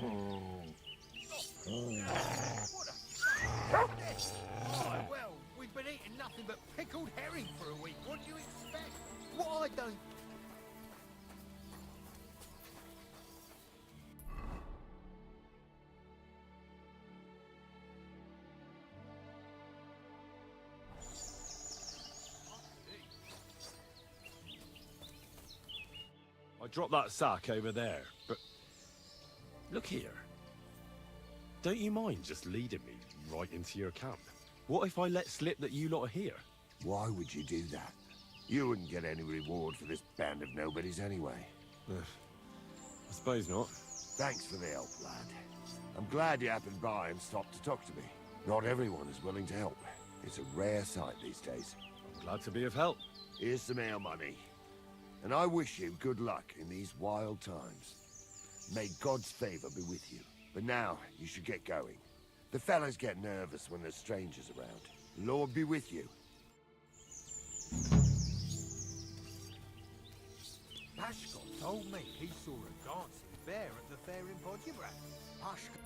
Oh, well, we've been eating nothing but pickled herring for a week. What do you expect? What I don't... I dropped that sack over there, but... Look here. Don't you mind just leading me right into your camp? What if I let slip that you lot are here? Why would you do that? You wouldn't get any reward for this band of nobodies anyway. I suppose not. Thanks for the help, lad. I'm glad you happened by and stopped to talk to me. Not everyone is willing to help. It's a rare sight these days. I'm glad to be of help. Here's some ale money. And I wish you good luck in these wild times. May God's favor be with you. But now, you should get going. The fellas get nervous when there's strangers around. Lord be with you. Pashkot told me he saw a dancing bear at the fair in Podjabrat. Pashkot...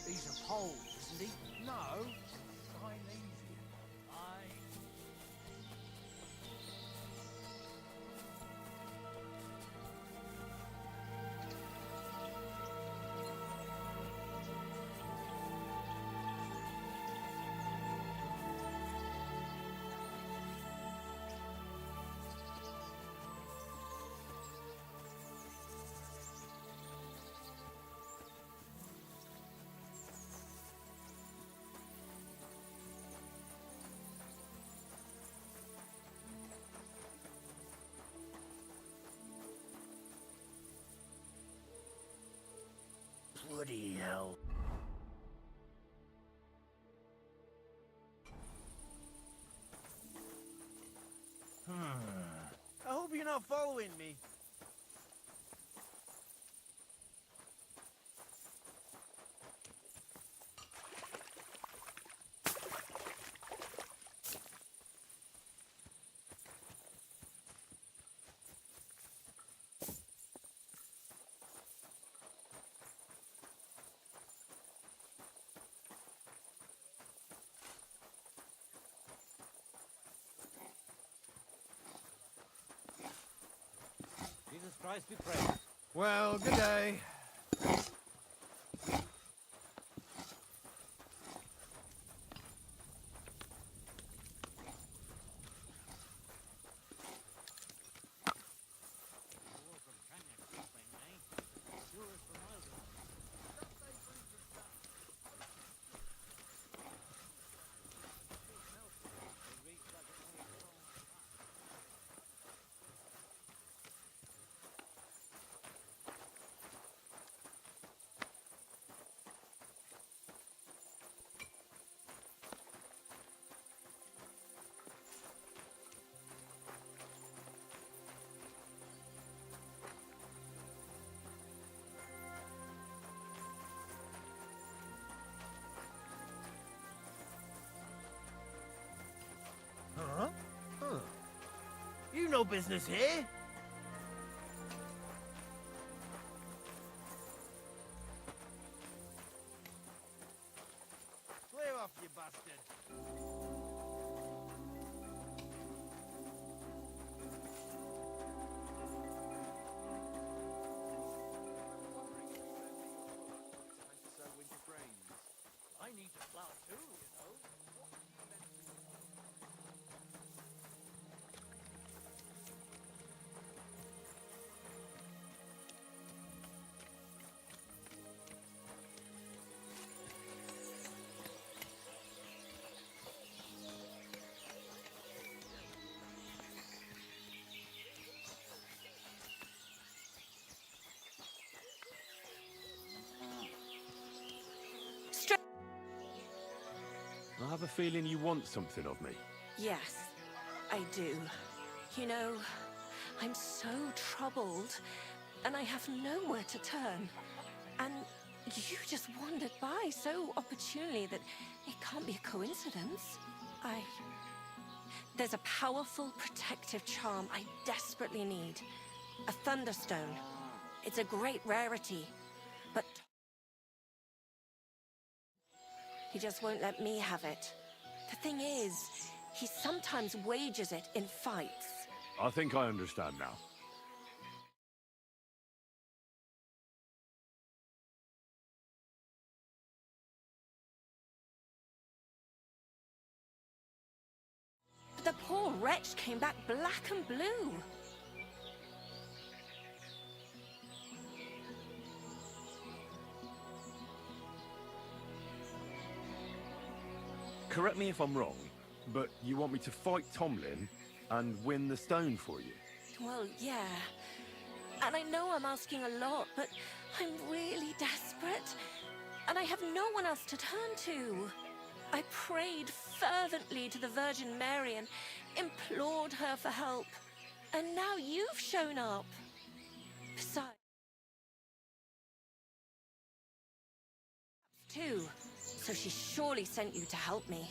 He's a Pole, isn't he? No, Silesian. Bloody hell. I hope you're not following me. Jesus Christ be praised. Well, good day. Huh? Huh. You no business here. Clear off, you bastard. I need to plow too, you know. I have a feeling you want something of me. Yes, I do. You know, I'm so troubled, and I have nowhere to turn. And you just wandered by so opportunely that it can't be a coincidence. There's a powerful protective charm I desperately need. A thunderstone. It's a great rarity. But he just won't let me have it. The thing is, he sometimes wagers it in fights. I think I understand now. But the poor wretch came back black and blue. Correct me if I'm wrong, but you want me to fight Tomlin and win the stone for you? Well, yeah. And I know I'm asking a lot, but I'm really desperate. And I have no one else to turn to. I prayed fervently to the Virgin Mary and implored her for help. And now you've shown up. Besides, too. So she surely sent you to help me.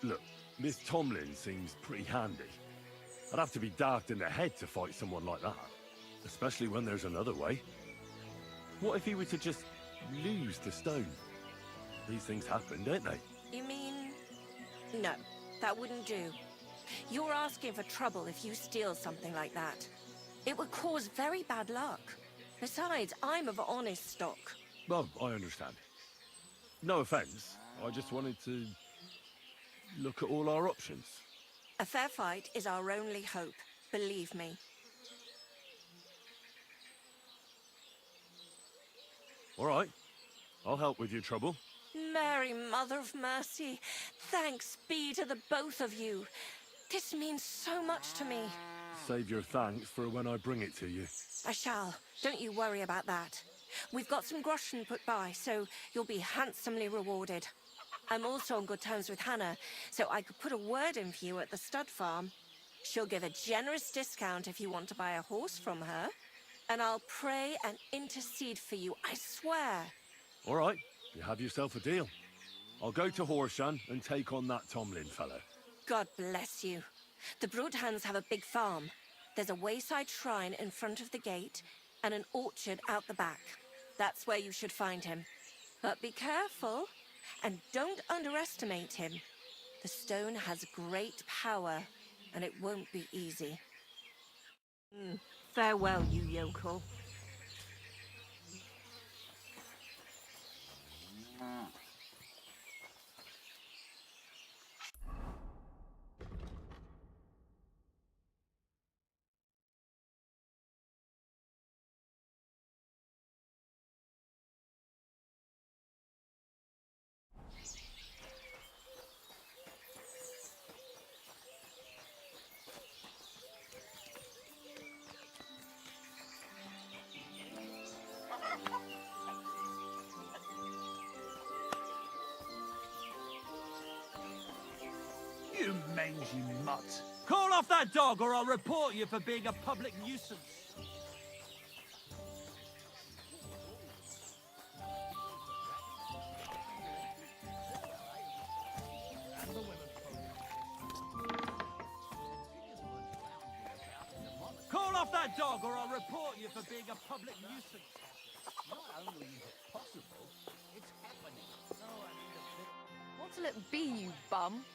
Look, Miss Tomlin seems pretty handy. I'd have to be darked in the head to fight someone like that. Especially when there's another way. What if he were to just lose the stone? These things happen, don't they? You mean... No, that wouldn't do. You're asking for trouble if you steal something like that. It would cause very bad luck. Besides, I'm of honest stock. Well, I understand. No offense. I just wanted to look at all our options. A fair fight is our only hope, believe me. All right. I'll help with your trouble. Mary, Mother of Mercy, thanks be to the both of you. This means so much to me. Save your thanks for when I bring it to you. I shall. Don't you worry about that. We've got some groschen put by, so you'll be handsomely rewarded. I'm also on good terms with Hannah, so I could put a word in for you at the stud farm. She'll give a generous discount if you want to buy a horse from her. And I'll pray and intercede for you, I swear. All right. You have yourself a deal. I'll go to Horshan and take on that Tomlin fellow. God bless you. The Broodhands have a big farm. There's a wayside shrine in front of the gate and an orchard out the back. That's where you should find him. But be careful, and don't underestimate him. The stone has great power, and it won't be easy. Farewell, you yokel. You mangy mutt. Call off that dog or I'll report you for being a public nuisance. Call off that dog or I'll report you for being a public nuisance. Not only is it possible, it's happening. What'll it be, you bum?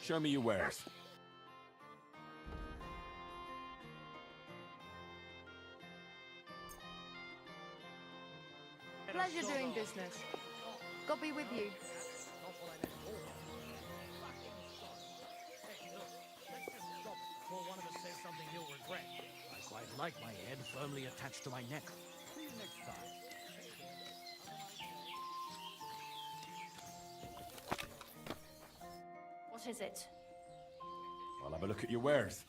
Show me your wares. Pleasure doing business. God be with you. Before one of us says something you'll regret. I quite like my head firmly attached to my neck. See you next time. What is it? I'll have a look at your wares.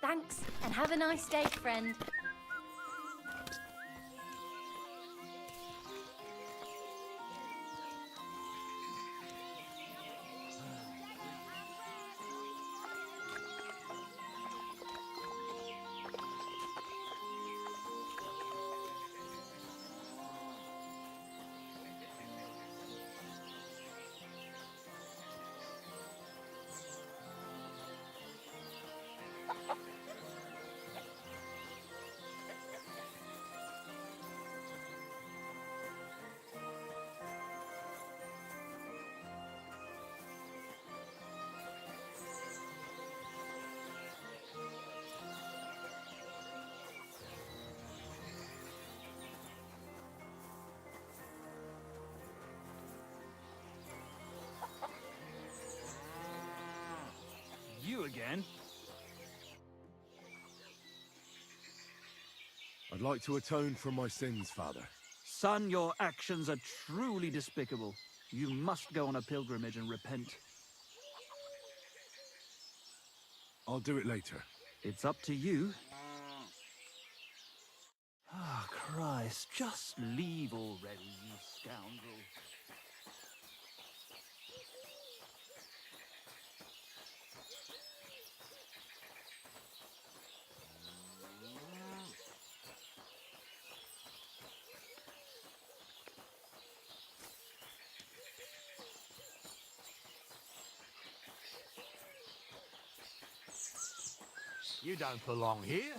Thanks, and have a nice day, friend. You again? I'd like to atone for my sins, Father. Son, your actions are truly despicable. You must go on a pilgrimage and repent. I'll do it later. It's up to you. Ah, Christ, just leave already, you scoundrel. You don't belong here.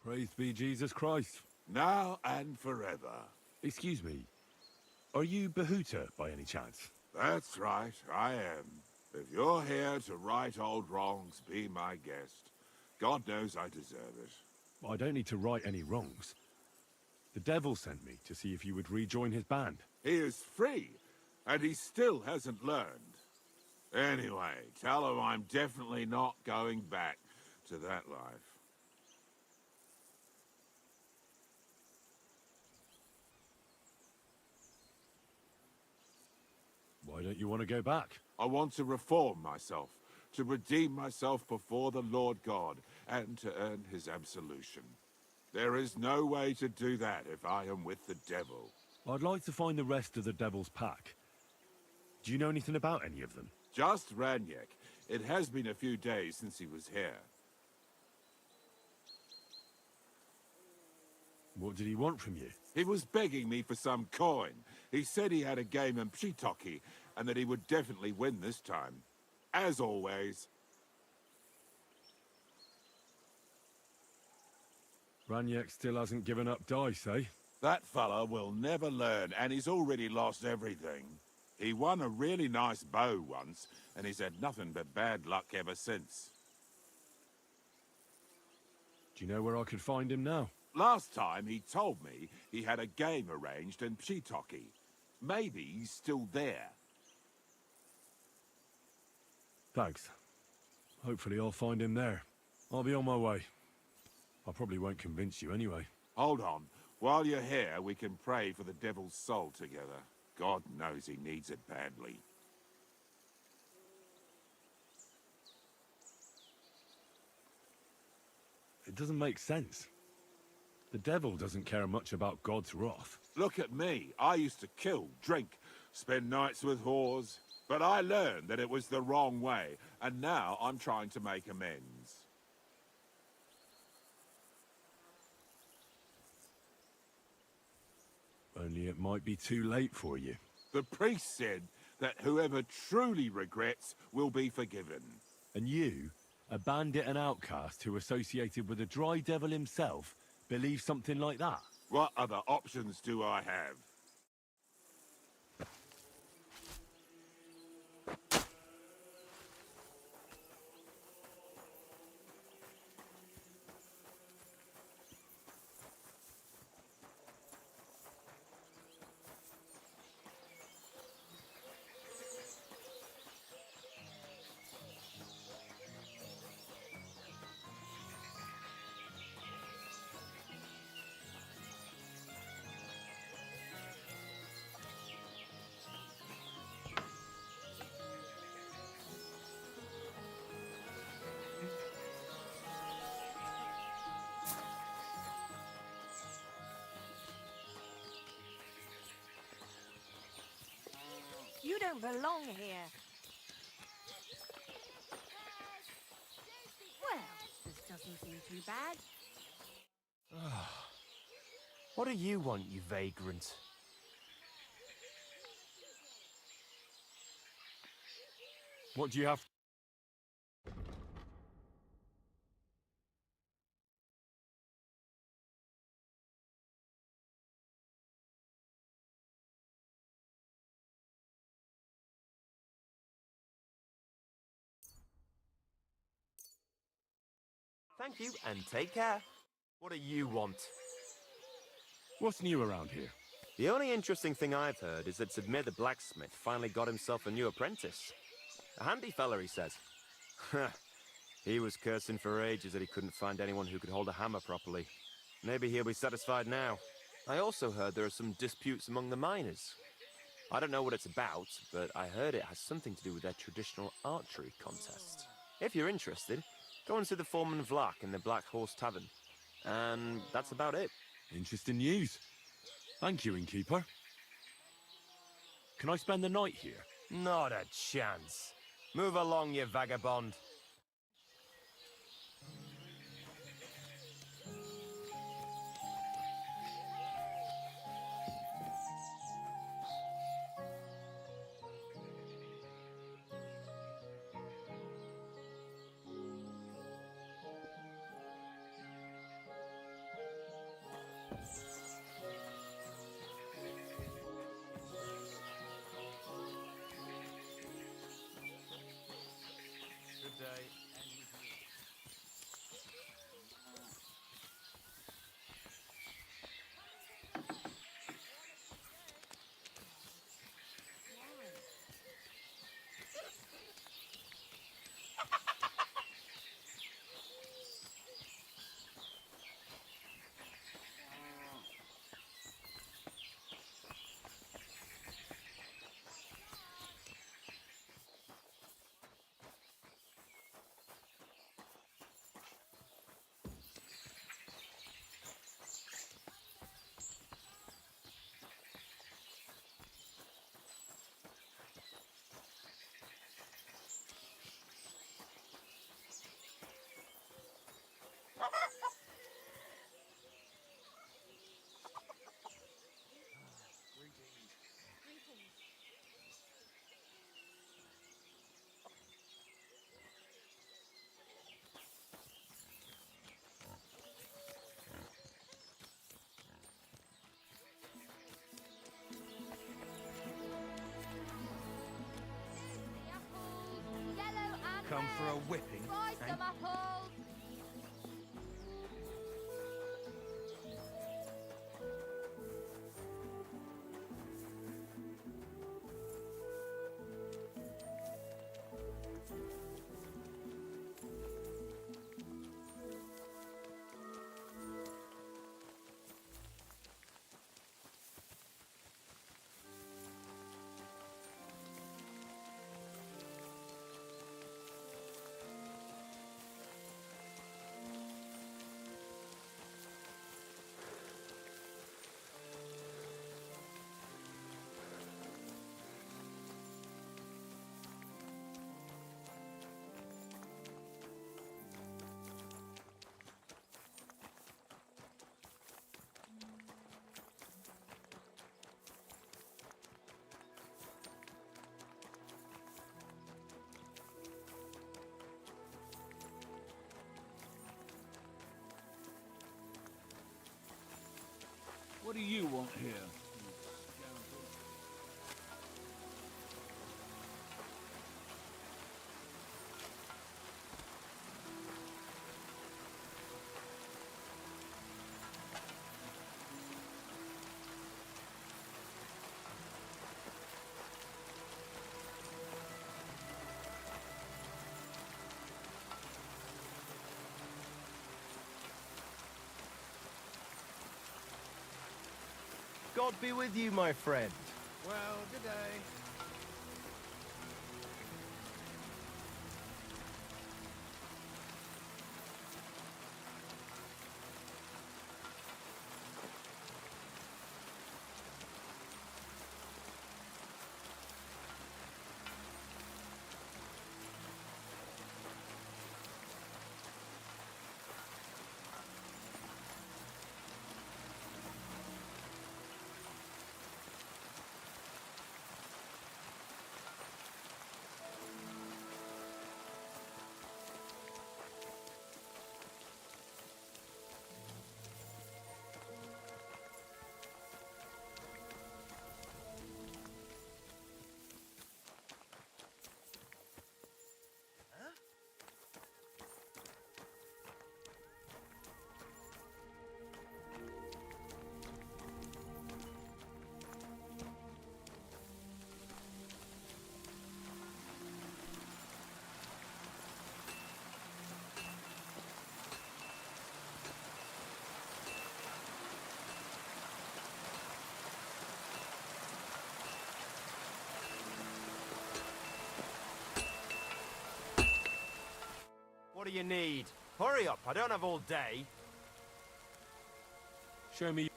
Praise be Jesus Christ. Now and forever. Excuse me. Are you Bahuta by any chance? That's right, I am. If you're here to right old wrongs, be my guest. God knows I deserve it. I don't need to right any wrongs. The devil sent me to see if you would rejoin his band. He is free, and he still hasn't learned. Anyway, tell him I'm definitely not going back to that life. Why don't you want to go back? I want to reform myself, to redeem myself before the Lord God, and to earn his absolution. There is no way to do that if I am with the devil. I'd like to find the rest of the devil's pack. Do you know anything about any of them? Just Raniek. It has been a few days since he was here. What did he want from you? He was begging me for some coin. He said he had a game in Pshitoki, and that he would definitely win this time. As always. Raniek still hasn't given up dice, eh? That fella will never learn, and he's already lost everything. He won a really nice bow once, and he's had nothing but bad luck ever since. Do you know where I could find him now? Last time he told me he had a game arranged in Pshitoki. Maybe he's still there. Thanks. Hopefully I'll find him there. I'll be on my way. I probably won't convince you anyway. Hold on. While you're here, we can pray for the devil's soul together. God knows he needs it badly. It doesn't make sense. The devil doesn't care much about God's wrath. Look at me. I used to kill, drink, spend nights with whores. But I learned that it was the wrong way, and now I'm trying to make amends. Only it might be too late for you. The priest said that whoever truly regrets will be forgiven. And you, a bandit and outcast who associated with the Dry Devil himself, believe something like that? What other options do I have? You don't belong here. Well, this doesn't seem too bad. What do you want, you vagrant? What do you have? Thank you, and take care. What do you want? What's new around here? The only interesting thing I've heard is that Sidmir the blacksmith finally got himself a new apprentice. A handy fella, he says. He was cursing for ages that he couldn't find anyone who could hold a hammer properly. Maybe he'll be satisfied now. I also heard there are some disputes among the miners. I don't know what it's about, but I heard it has something to do with their traditional archery contest. If you're interested, go and see the foreman Vlak in the Black Horse Tavern. And that's about it. Interesting news. Thank you, innkeeper. Can I spend the night here? Not a chance. Move along, you vagabond. Come for a whipping, Buy eh? some apples. do you want here? God be with you, my friend. Well, good day. What do you need? Hurry up, I don't have all day. Show me.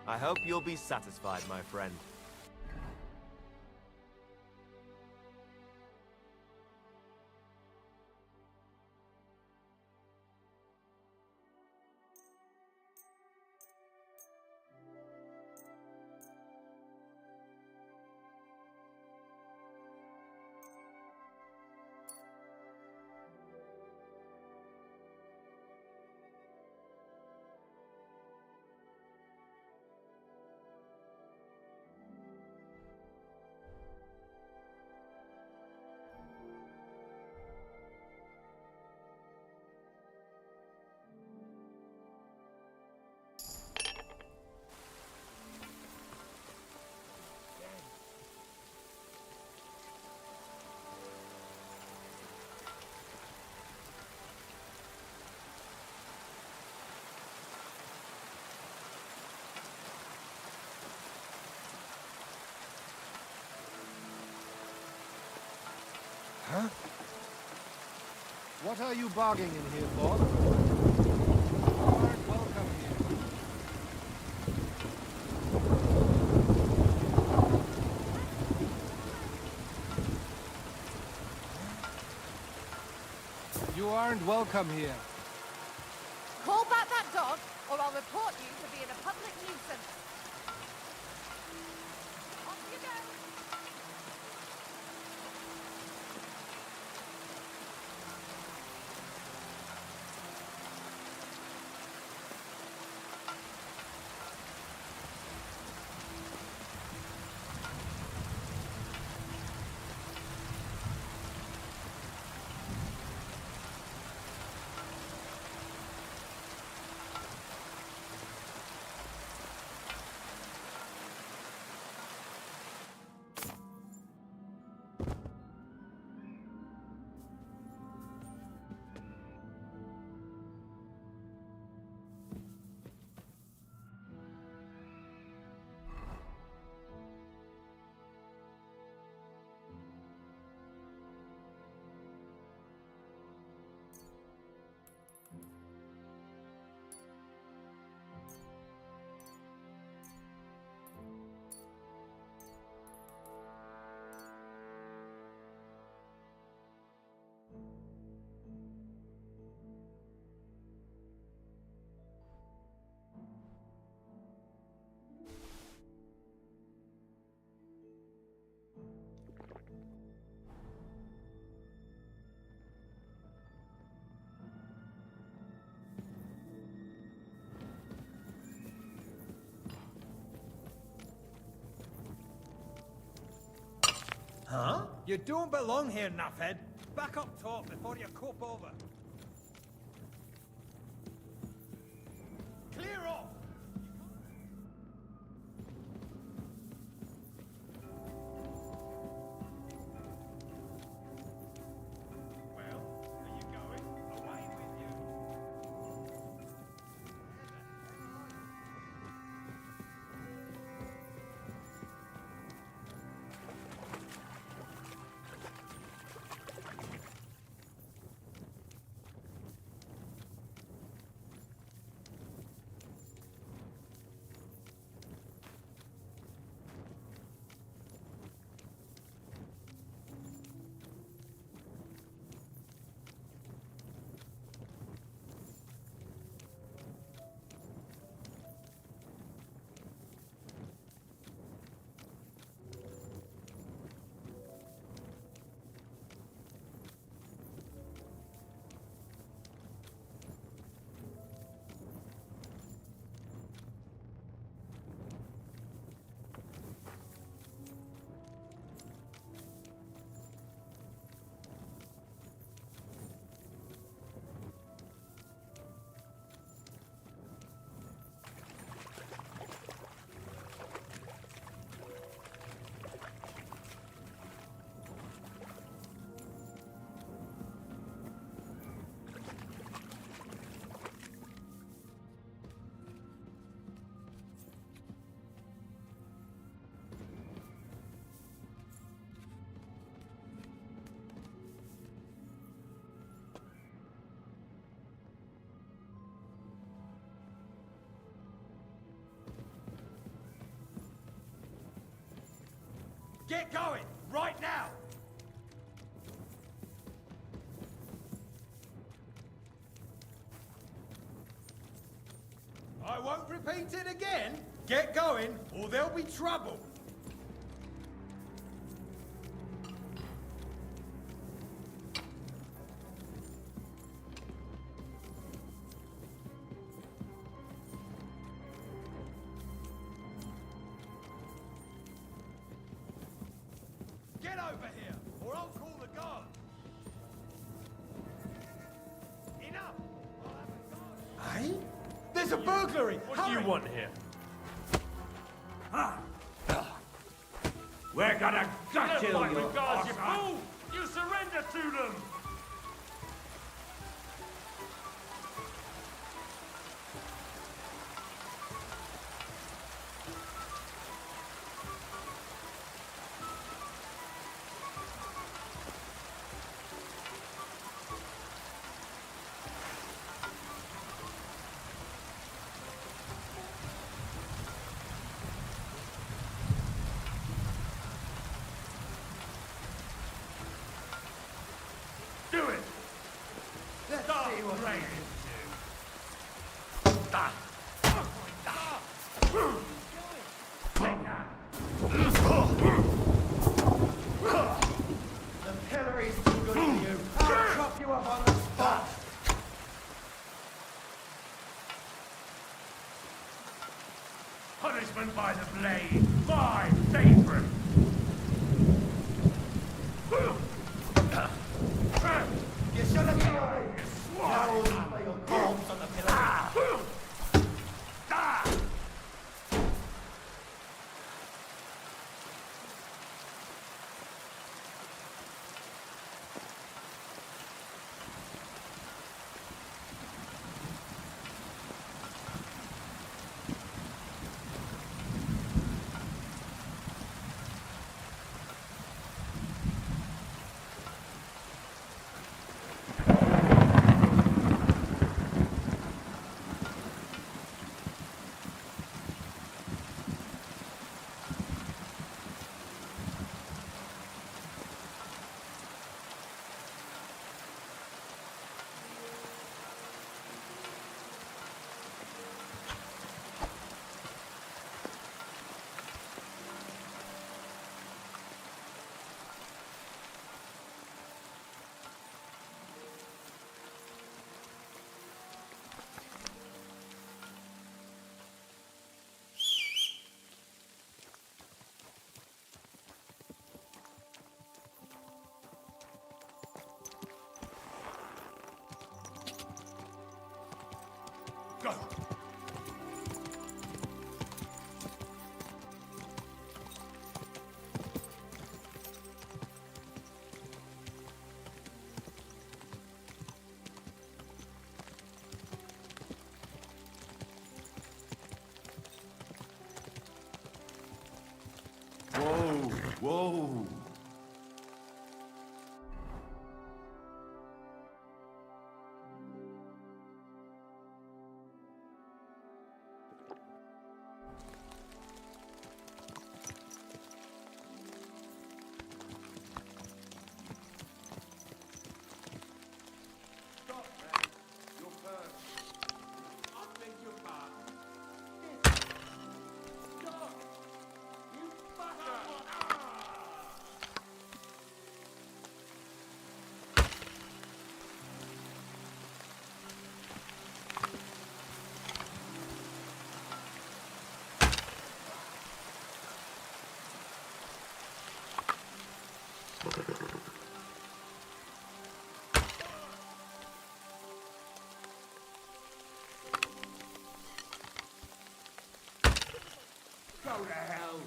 I hope you'll be satisfied, my friend. Huh? What are you bargaining in here for? You aren't welcome here. You aren't welcome here. Call back that dog, or I'll report you for being a public nuisance. Off you go. You don't belong here, naffhead. Back up top before you cop over. Clear off! Well, are you going? Away with you. Get going, right now! I won't repeat it again. Get going, or there'll be trouble. Get over here, or I'll call the guard. Enough! I'll have a guard. Eh? There's a burglary! What do you want here? We're gonna gut you, Fight you with guards, you arse. fool! You surrender to them! Do it! Let's Stop see what praying. The pillory's too good for you. I'll chop you up on the spot. Punishment by the blade, my favorite! You should have gone. Now we'll lay your corpse on the pillory. Go to hell!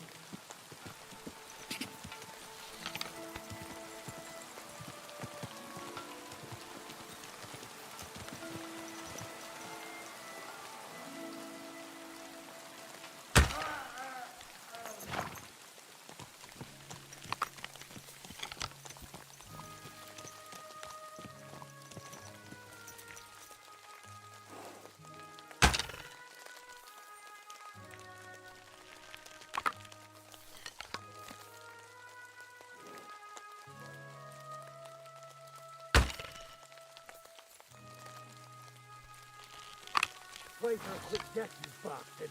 Play for a quick death, you bastard.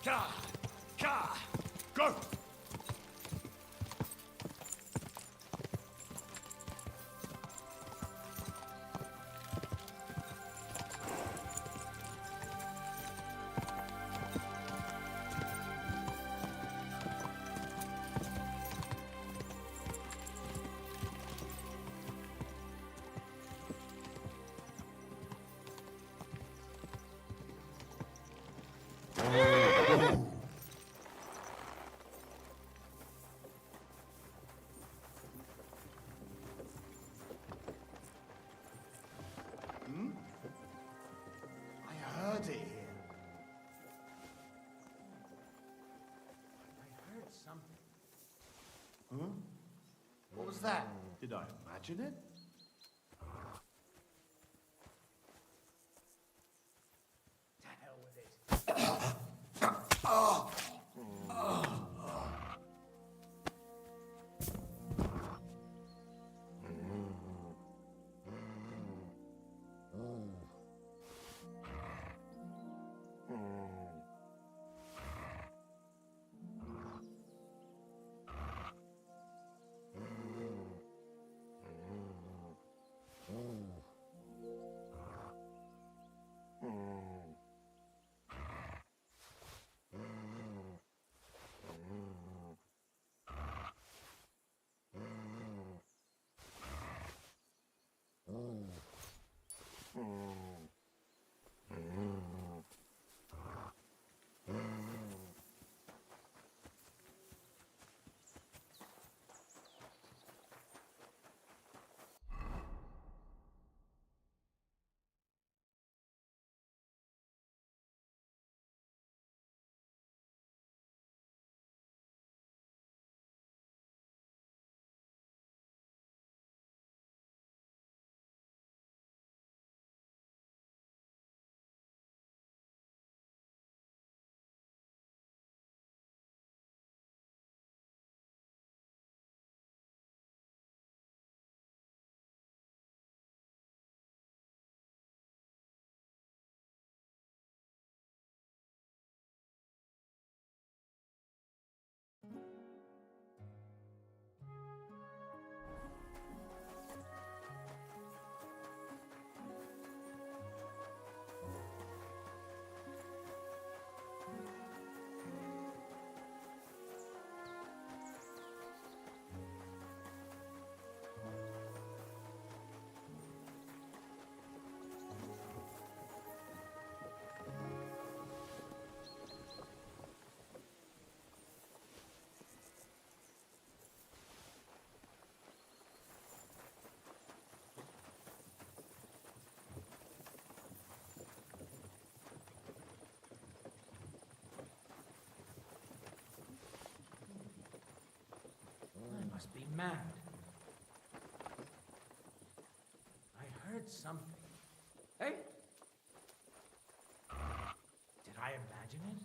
Go! I heard it here. I heard something. Huh? What was that? Did I imagine it? To hell with it. I must be mad. I heard something. Hey? Did I imagine it?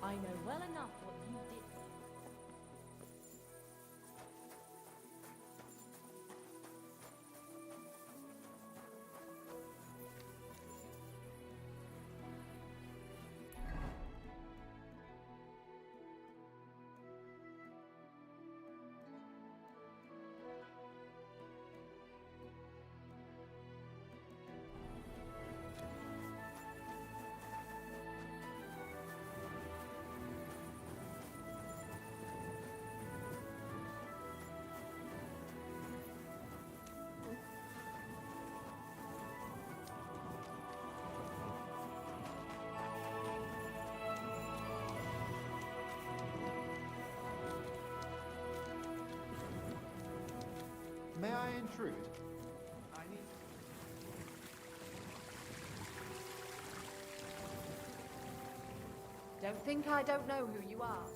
I know well enough what you did. May I intrude? I need... Don't think I don't know who you are.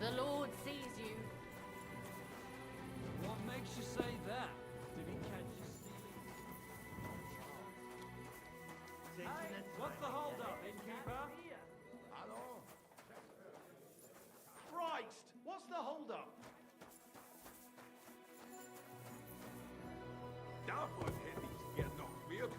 The Lord sees you. What makes you say that? Did he catch you stealing? Hey, what's the hold-up, innkeeper? Hello? Christ! What's the hold-up? That one heading's getting on real big.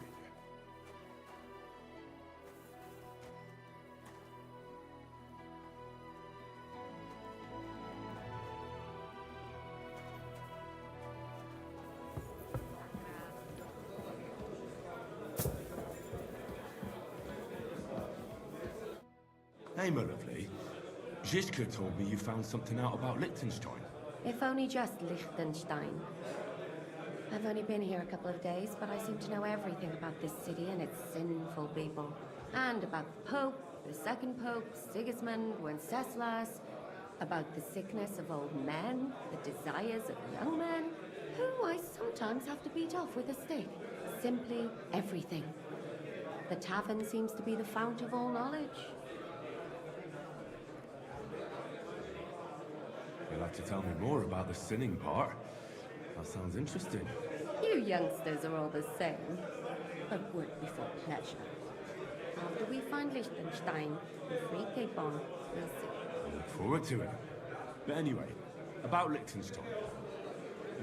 Hey, my lovely. Zizka told me you found something out about Liechtenstein. If only just Liechtenstein. I've only been here a couple of days, but I seem to know everything about this city and its sinful people. And about the Pope, the second Pope, Sigismund, Wenceslas, about the sickness of old men, the desires of young men, who I sometimes have to beat off with a stick. Simply everything. The tavern seems to be the fount of all knowledge. You'll have to tell me more about the sinning part. That sounds interesting. You youngsters are all the same. But work before pleasure. After we find Liechtenstein, the free Cape on, we'll see. I look forward to it. But anyway, about Liechtenstein.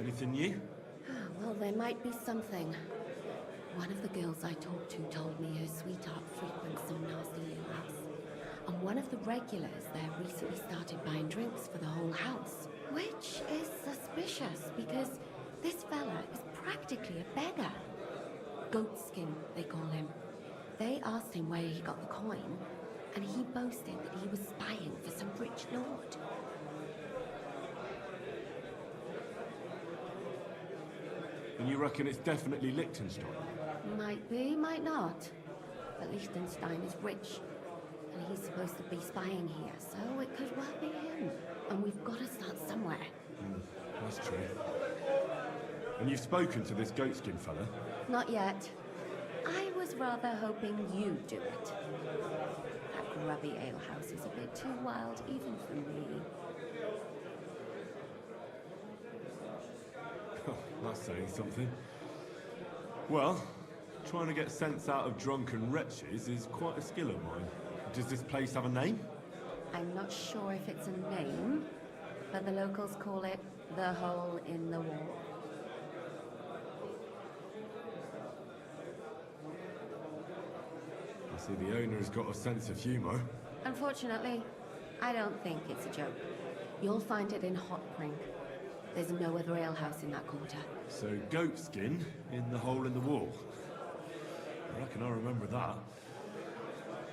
Anything new? Well, there might be something. One of the girls I talked to told me her sweetheart frequents some nasty little house. And one of the regulars there recently started buying drinks for the whole house. Which is suspicious, because this fella is practically a beggar. Goatskin, they call him. They asked him where he got the coin, and he boasted that he was spying for some rich lord. And you reckon it's definitely Liechtenstein? Might be, might not. But Liechtenstein is rich, and he's supposed to be spying here, so it could well be him. And we've got to start somewhere. That's true. And you've spoken to this goatskin fella? Not yet. I was rather hoping you'd do it. That grubby alehouse is a bit too wild, even for me. That's saying something. Well, trying to get sense out of drunken wretches is quite a skill of mine. Does this place have a name? I'm not sure if it's a name, but the locals call it the Hole in the Wall. I see the owner's got a sense of humour. Unfortunately, I don't think it's a joke. You'll find it in Hot Brink. There's no other alehouse in that quarter. So, goatskin in the hole in the wall. I reckon I remember that.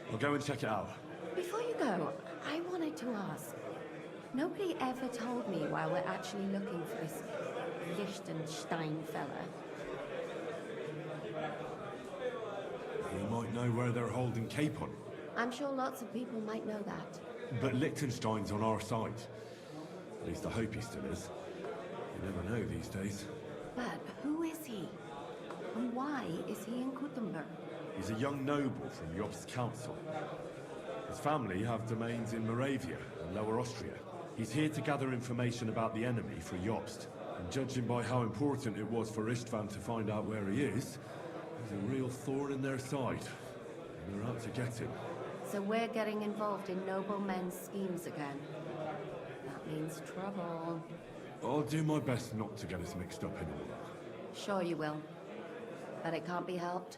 I'll go and check it out. Before you go, I wanted to ask. Nobody ever told me why we're actually looking for this Liechtenstein fella. You might know where they're holding Capon. I'm sure lots of people might know that. But Liechtenstein's on our side. At least I hope he still is. You never know these days. But who is he? And why is he in Kuttenberg? He's a young noble from Jobst's council. His family have domains in Moravia and Lower Austria. He's here to gather information about the enemy for Jobst. And judging by how important it was for Istvan to find out where he is, he's a real thorn in their side. And they're out to get him. So we're getting involved in noble men's schemes again. That means trouble. I'll do my best not to get us mixed up in all that. Sure you will. But it can't be helped.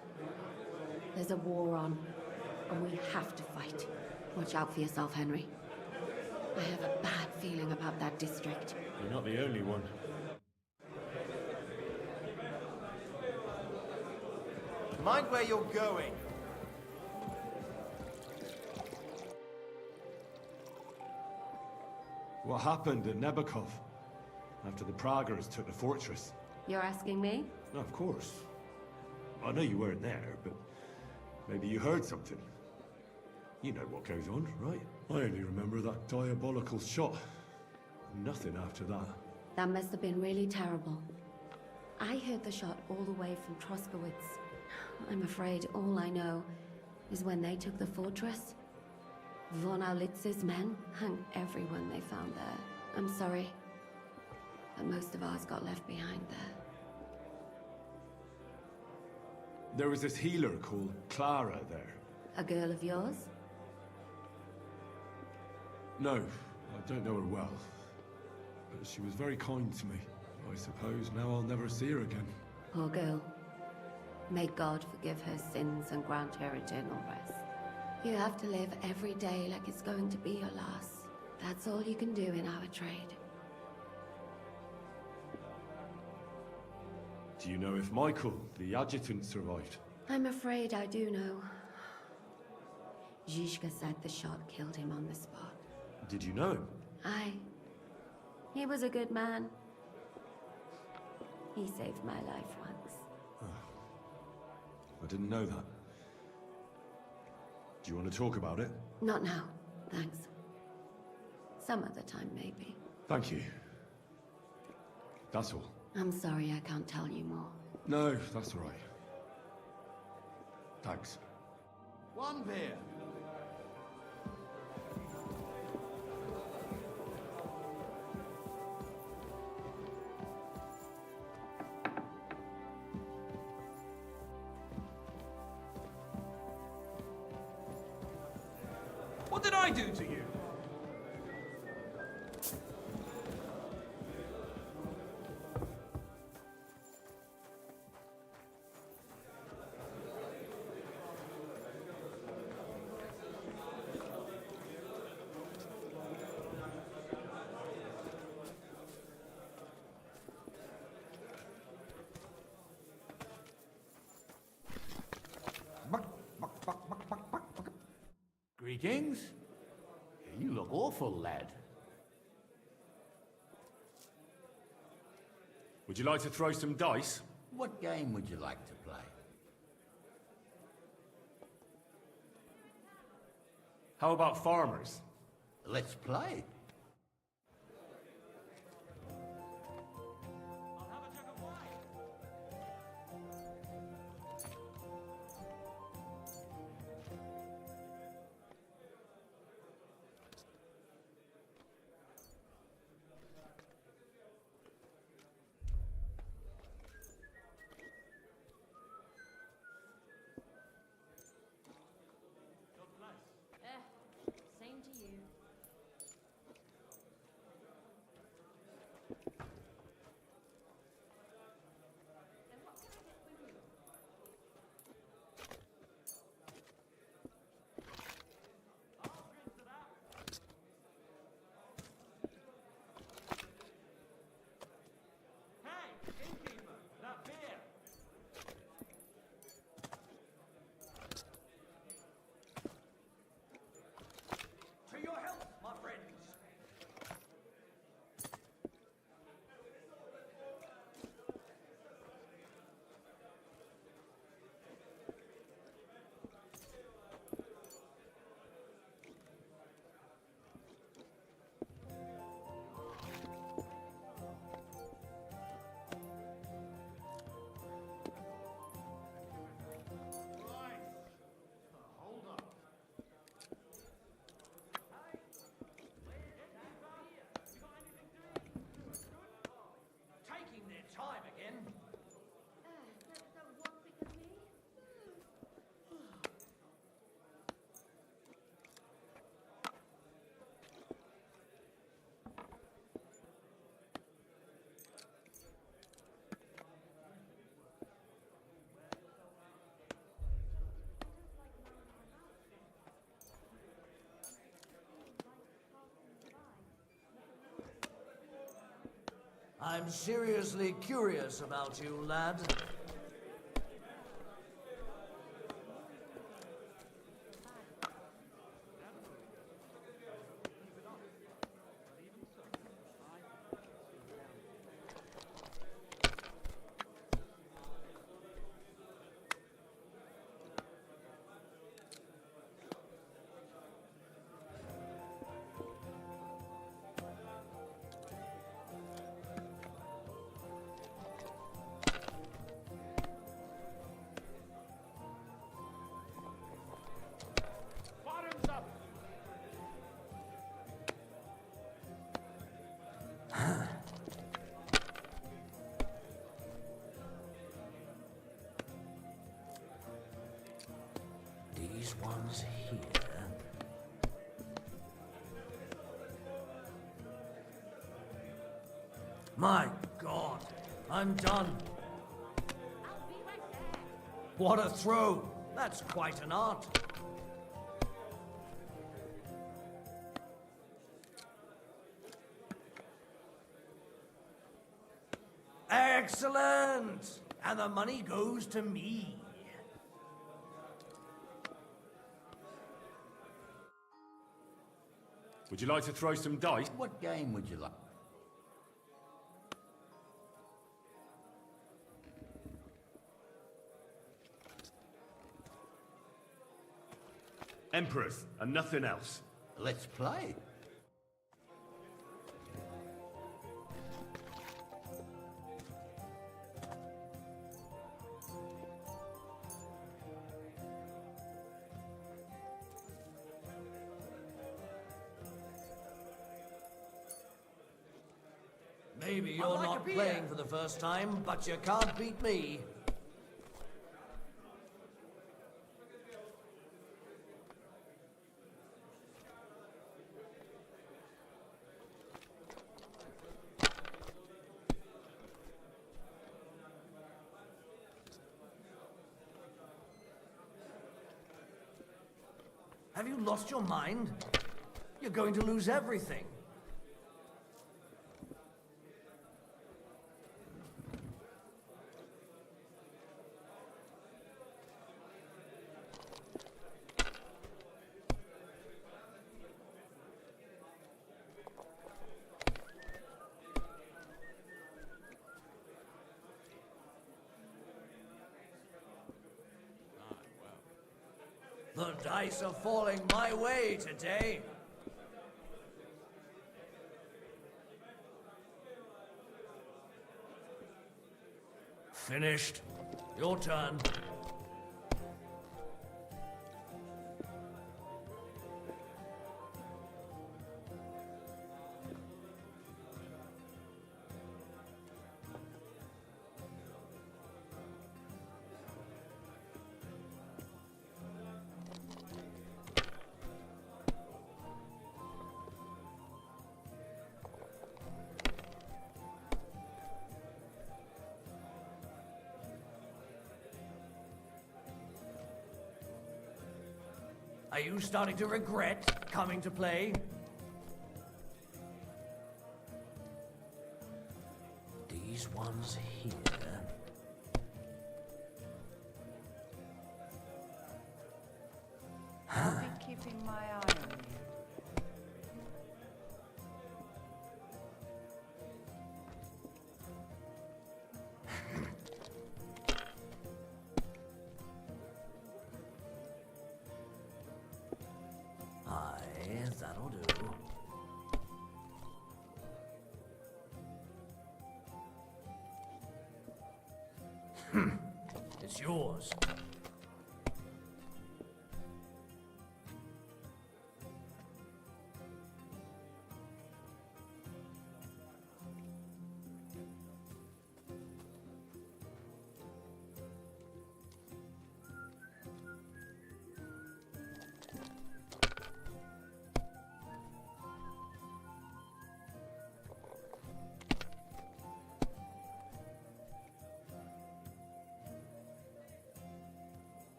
There's a war on. and we have to fight. Watch out for yourself, Henry. I have a bad feeling about that district. You're not the only one. Mind where you're going. What happened at Nebakov? After the Praguers took the fortress? You're asking me? No, of course. I know you weren't there, but maybe you heard something. You know what goes on, right? I only remember that diabolical shot. Nothing after that. That must have been really terrible. I heard the shot all the way from Troskowitz. I'm afraid all I know is when they took the fortress, von Aulitz's men hung everyone they found there. I'm sorry, but most of ours got left behind there. There was this healer called Clara there. A girl of yours? No, I don't know her well. But she was very kind to me. I suppose now I'll never see her again. Poor girl. May God forgive her sins and grant her eternal rest. You have to live every day like it's going to be your last. That's all you can do in our trade. Do you know if Michael, the adjutant, survived? I'm afraid I do know. Zhizka said the shot killed him on the spot. Did you know him? Aye. He was a good man. He saved my life once. I didn't know that. Do you want to talk about it? Not now, thanks. Some other time, maybe. Thank you. That's all. I'm sorry I can't tell you more. No, that's all right. Thanks. One beer. What did I do to you? Greetings. You look awful, lad. Would you like to throw some dice? What game would you like to play? How about farmers? Let's play. Same to you. I'm seriously curious about you, lad. Bottoms up! These ones here. My God, I'm done. What a throw! That's quite an art. Excellent! And the money goes to me. Would you like to throw some dice? What game would you like? Emperors, and nothing else. Let's play. Maybe you're not playing for the first time, but you can't beat me. Have you lost your mind? You're going to lose everything. The dice are falling my way today. Finished. Your turn. Are you starting to regret coming to play? These ones here. I've been keeping my eye on you. Aye, that'll do. It's yours.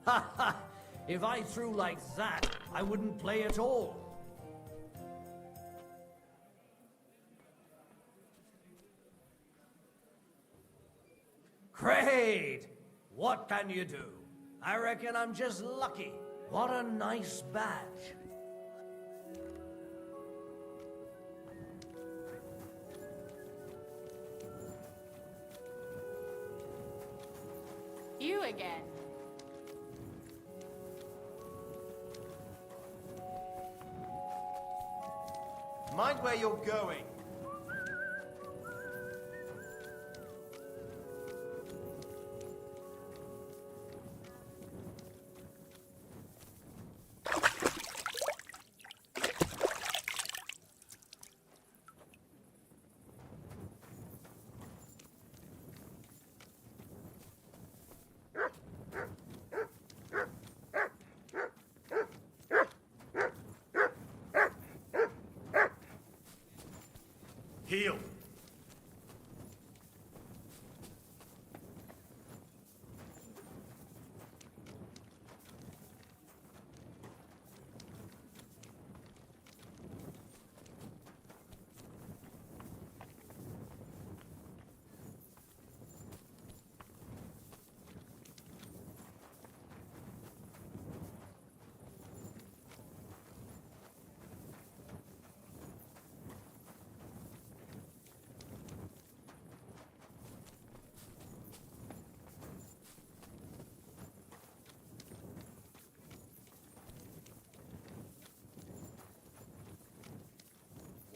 Ha ha! If I threw like that, I wouldn't play at all. Great! What can you do? I reckon I'm just lucky. What a nice badge. You again. Mind where you're going. Heal.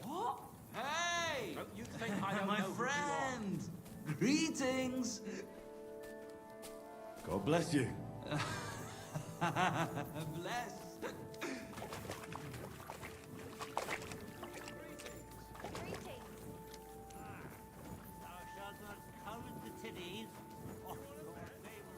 What? Hey! Don't you think I don't My know who you are? friend! Greetings! God bless you. Bless. Thou shalt not come into tiddies. Oh, your favourite.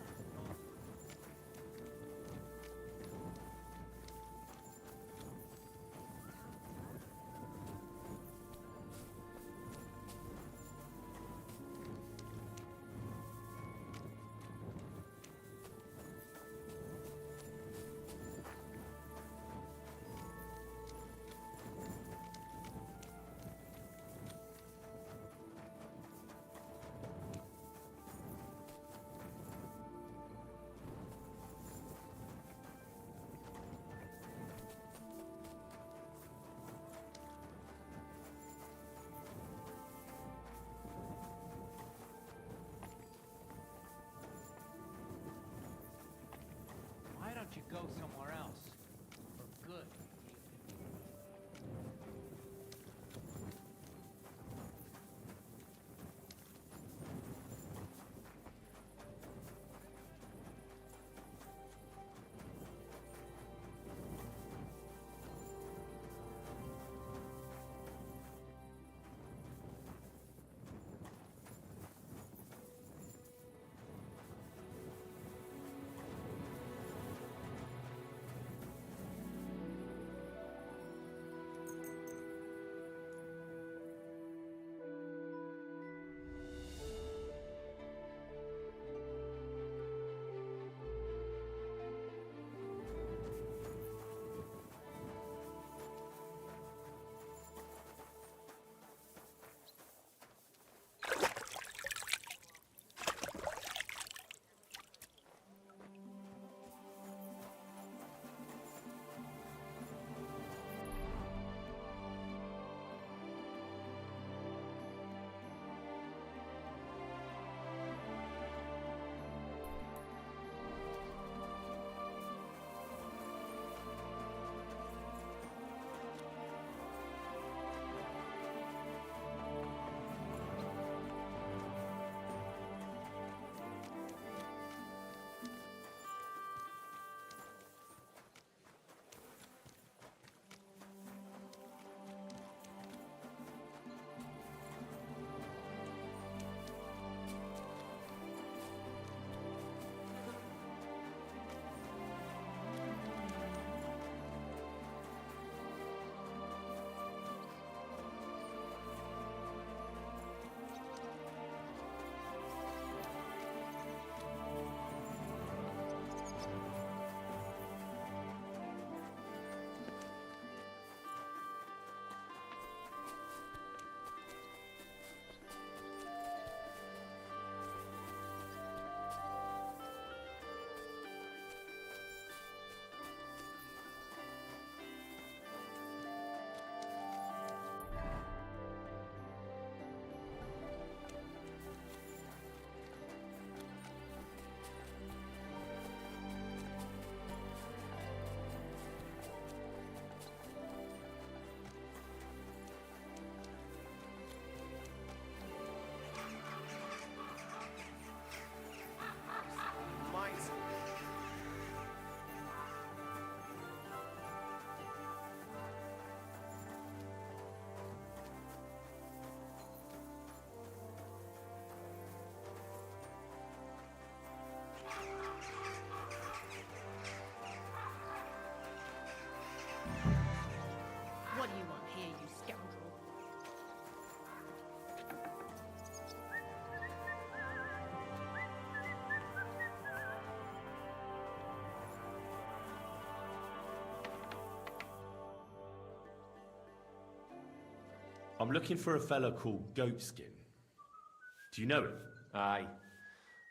I'm looking for a fella called Goatskin. Do you know him? Aye.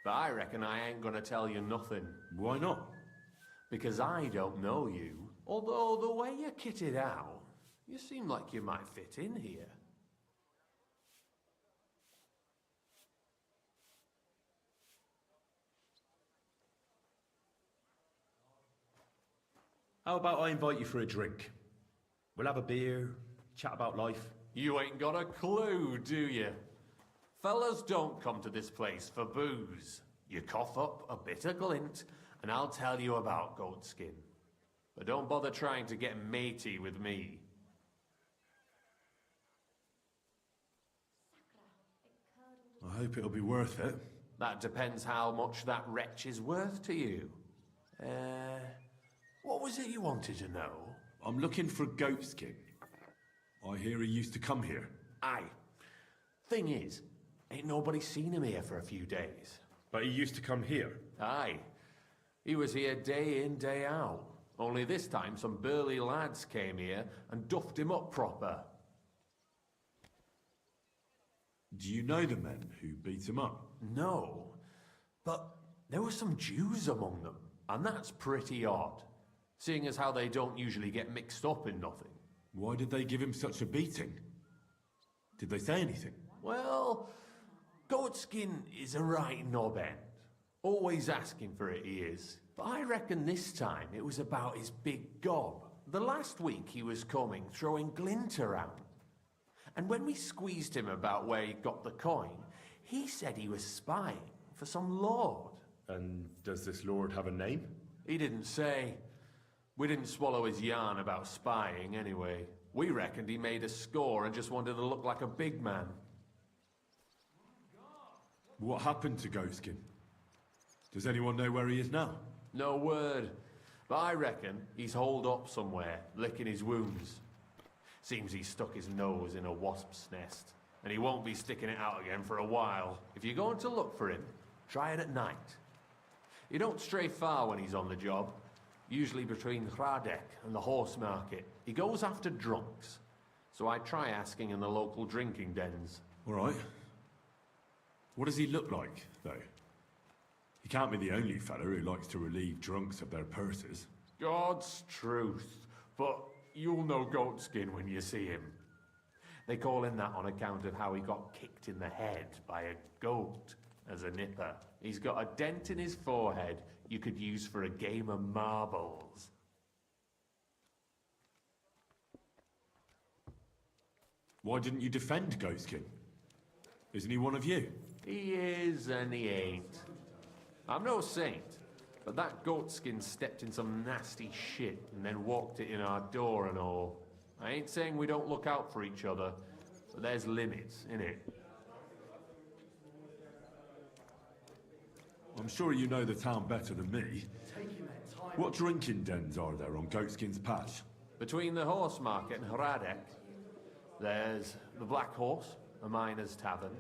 But I reckon I ain't gonna tell you nothing. Why not? Because I don't know you. Although the way you're kitted out, you seem like you might fit in here. How about I invite you for a drink? We'll have a beer, chat about life. You ain't got a clue, do you? Fellas don't come to this place for booze. You cough up a bit of glint, and I'll tell you about Goatskin. But don't bother trying to get matey with me. I hope it'll be worth it. That depends how much that wretch is worth to you. What was it you wanted to know? I'm looking for Goatskin. I hear he used to come here. Aye. Thing is, ain't nobody seen him here for a few days. But he used to come here? Aye. He was here day in, day out. Only this time some burly lads came here and duffed him up proper. Do you know the men who beat him up? No. But there were some Jews among them, and that's pretty odd. Seeing as how they don't usually get mixed up in nothing. Why did they give him such a beating? Did they say anything? Well, Goatskin is a right knobhead. Always asking for it, he is. But I reckon this time it was about his big gob. The last week he was coming, throwing glint around. And when we squeezed him about where he got the coin, he said he was spying for some lord. And does this lord have a name? He didn't say. We didn't swallow his yarn about spying, anyway. We reckoned he made a score and just wanted to look like a big man. What happened to Goatskin? Does anyone know where he is now? No word. But I reckon he's holed up somewhere, licking his wounds. Seems he stuck his nose in a wasp's nest, and he won't be sticking it out again for a while. If you're going to look for him, try it at night. You don't stray far when he's on the job. Usually between Hradek and the horse market. He goes after drunks. So I try asking in the local drinking dens. All right. What does he look like, though? He can't be the only fella who likes to relieve drunks of their purses. God's truth. But you'll know Goatskin when you see him. They call him that on account of how he got kicked in the head by a goat as a nipper. He's got a dent in his forehead you could use for a game of marbles. Why didn't you defend Goatskin? Isn't he one of you? He is and he ain't. I'm no saint, but that Goatskin stepped in some nasty shit and then walked it in our door and all. I ain't saying we don't look out for each other, but there's limits, innit? I'm sure you know the town better than me. What drinking dens are there on Goatskin's patch? Between the horse market and Hradek, there's the Black Horse, a miner's tavern.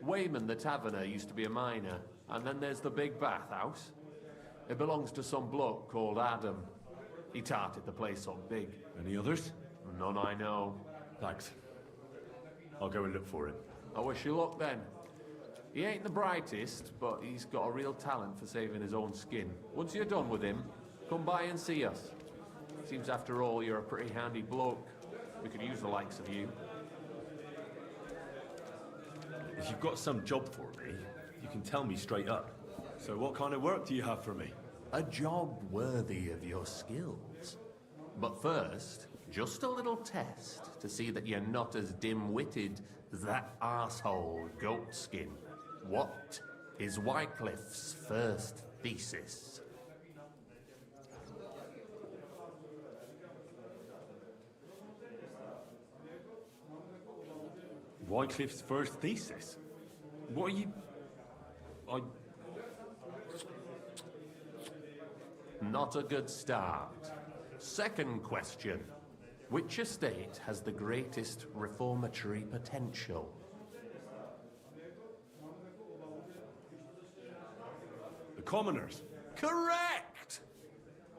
Wayman the taverner used to be a miner, and then there's the Big Bathhouse. It belongs to some bloke called Adam. He tarted the place up big. Any others? None I know. Thanks. I'll go and look for him. I wish you luck then. He ain't the brightest, but he's got a real talent for saving his own skin. Once you're done with him, come by and see us. Seems after all you're a pretty handy bloke. We could use the likes of you. If you've got some job for me, you can tell me straight up. So what kind of work do you have for me? A job worthy of your skills. But first, just a little test to see that you're not as dim-witted as that arsehole Goatskin. What is Wycliffe's first thesis? Wycliffe's first thesis? What are you... Not a good start. Second question. Which estate has the greatest reformatory potential? The commoners. Correct!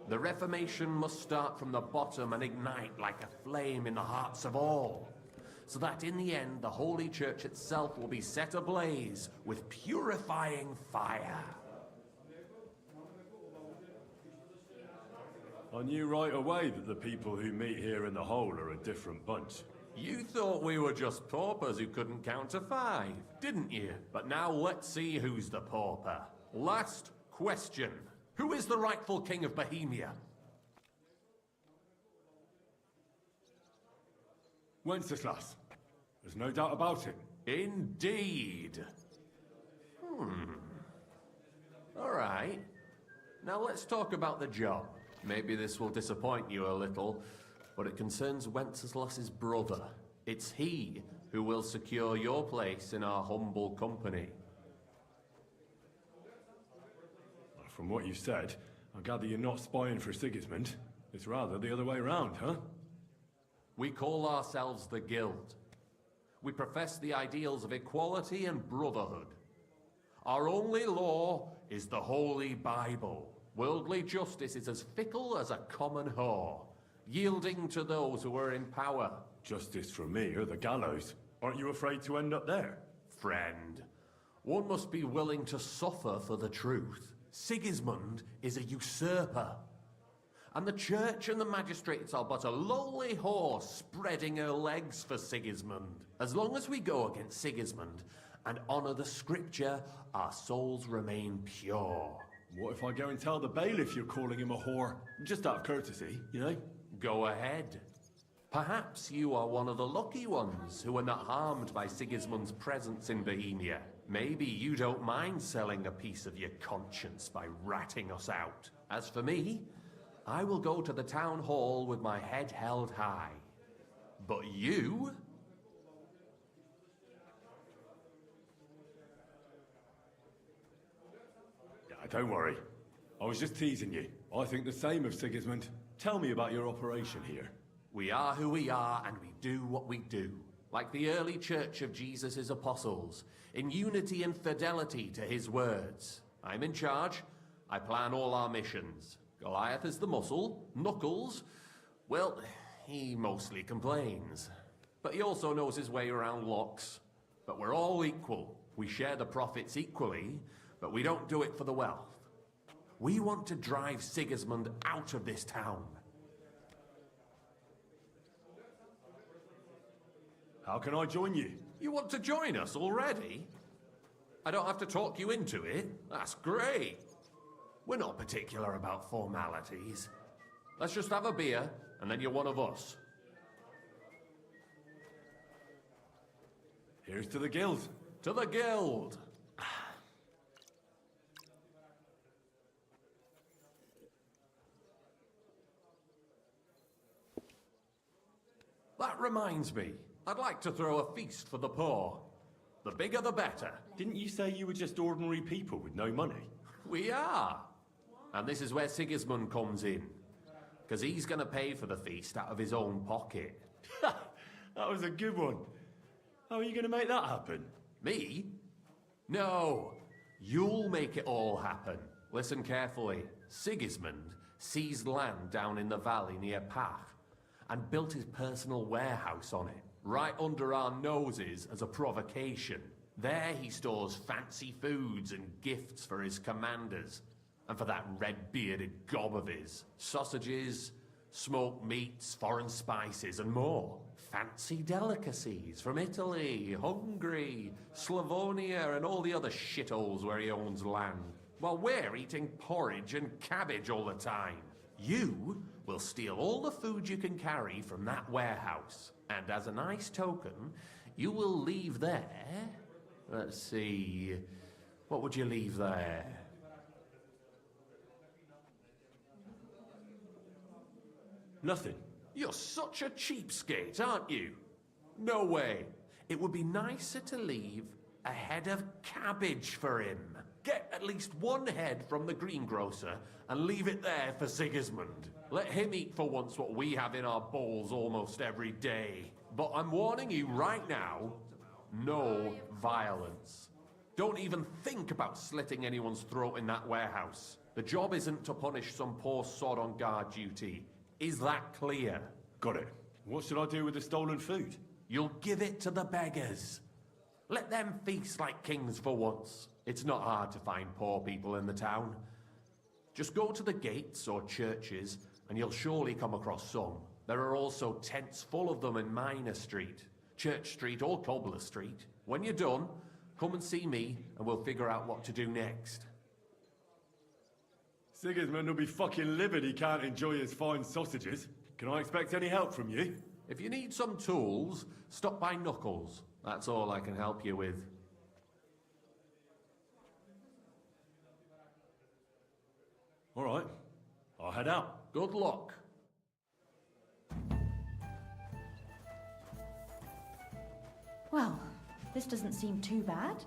The Reformation must start from the bottom and ignite like a flame in the hearts of all. so that in the end the Holy Church itself will be set ablaze with purifying fire. I knew right away that the people who meet here in the hole are a different bunch. You thought we were just paupers who couldn't count to 5, didn't you? But now let's see who's the pauper. Last question. Who is the rightful king of Bohemia? Wenceslas. There's no doubt about it. Indeed. All right. Now let's talk about the job. Maybe this will disappoint you a little, but it concerns Wenceslas's brother. It's he who will secure your place in our humble company. From what you said, I gather you're not spying for Sigismund. It's rather the other way around, huh? We call ourselves the Guild. We profess the ideals of equality and brotherhood. Our only law is the Holy Bible. Worldly justice is as fickle as a common whore, yielding to those who are in power. Justice for me or the gallows? Aren't you afraid to end up there? Friend, one must be willing to suffer for the truth. Sigismund is a usurper. And the church and the magistrates are but a lowly horse spreading her legs for Sigismund. As long as we go against Sigismund and honor the scripture, our souls remain pure. What if I go and tell the bailiff you're calling him a whore? Just out of courtesy, you know? Go ahead. Perhaps you are one of the lucky ones who are not harmed by Sigismund's presence in Bohemia. Maybe you don't mind selling a piece of your conscience by ratting us out. As for me, I will go to the town hall with my head held high. But you? Don't worry. I was just teasing you. I think the same of Sigismund. Tell me about your operation here. We are who we are, and we do what we do. Like the early church of Jesus' apostles, in unity and fidelity to his words. I'm in charge. I plan all our missions. Goliath is the muscle. Knuckles, well, he mostly complains. But he also knows his way around locks. But we're all equal. We share the profits equally, but we don't do it for the wealth. We want to drive Sigismund out of this town. How can I join you? You want to join us already? I don't have to talk you into it. That's great. We're not particular about formalities. Let's just have a beer, and then you're one of us. Here's to the Guild. To the Guild! That reminds me, I'd like to throw a feast for the poor. The bigger the better. Didn't you say you were just ordinary people with no money? We are. And this is where Sigismund comes in. Because he's going to pay for the feast out of his own pocket. That was a good one. How are you going to make that happen? Me? No. You'll make it all happen. Listen carefully. Sigismund seized land down in the valley near Pach and built his personal warehouse on it, right under our noses as a provocation. There he stores fancy foods and gifts for his commanders, and for that red-bearded gob of his. Sausages, smoked meats, foreign spices, and more. Fancy delicacies from Italy, Hungary, Slavonia, and all the other shitholes where he owns land. While we're eating porridge and cabbage all the time. You will steal all the food you can carry from that warehouse. And as a nice token, you will leave there... Let's see... What would you leave there? Nothing. You're such a cheapskate, aren't you? No way. It would be nicer to leave a head of cabbage for him. Get at least one head from the greengrocer and leave it there for Sigismund. Let him eat for once what we have in our bowls almost every day. But I'm warning you right now, no violence. Don't even think about slitting anyone's throat in that warehouse. The job isn't to punish some poor sod on guard duty. Is that clear? Got it. What should I do with the stolen food? You'll give it to the beggars. Let them feast like kings for once. It's not hard to find poor people in the town. Just go to the gates or churches, and you'll surely come across some. There are also tents full of them in Minor Street, Church Street or Cobbler Street. When you're done, come and see me, and we'll figure out what to do next. Sigismund will be fucking livid he can't enjoy his fine sausages. Can I expect any help from you? If you need some tools, stop by Knuckles. That's all I can help you with. All right. I'll head out. Good luck. Well, this doesn't seem too bad.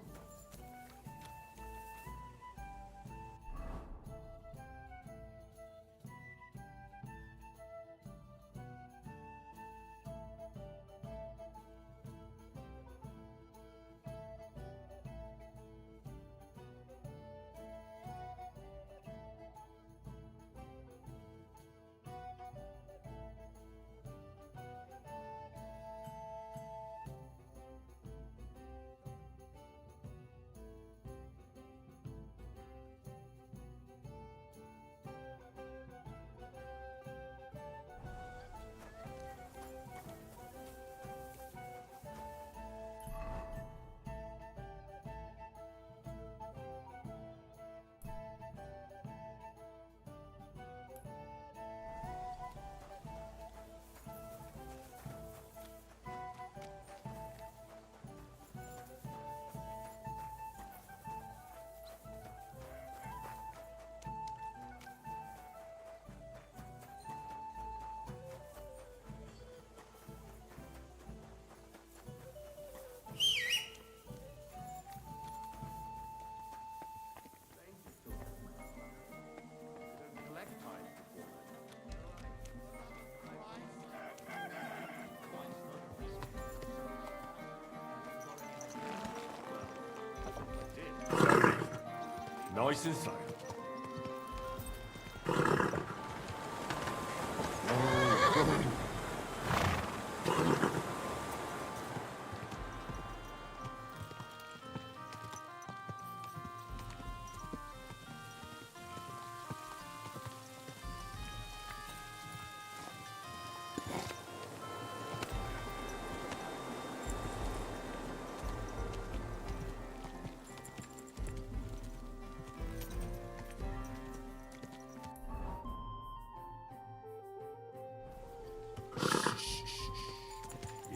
Nice and slow.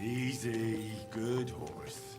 Easy, good horse.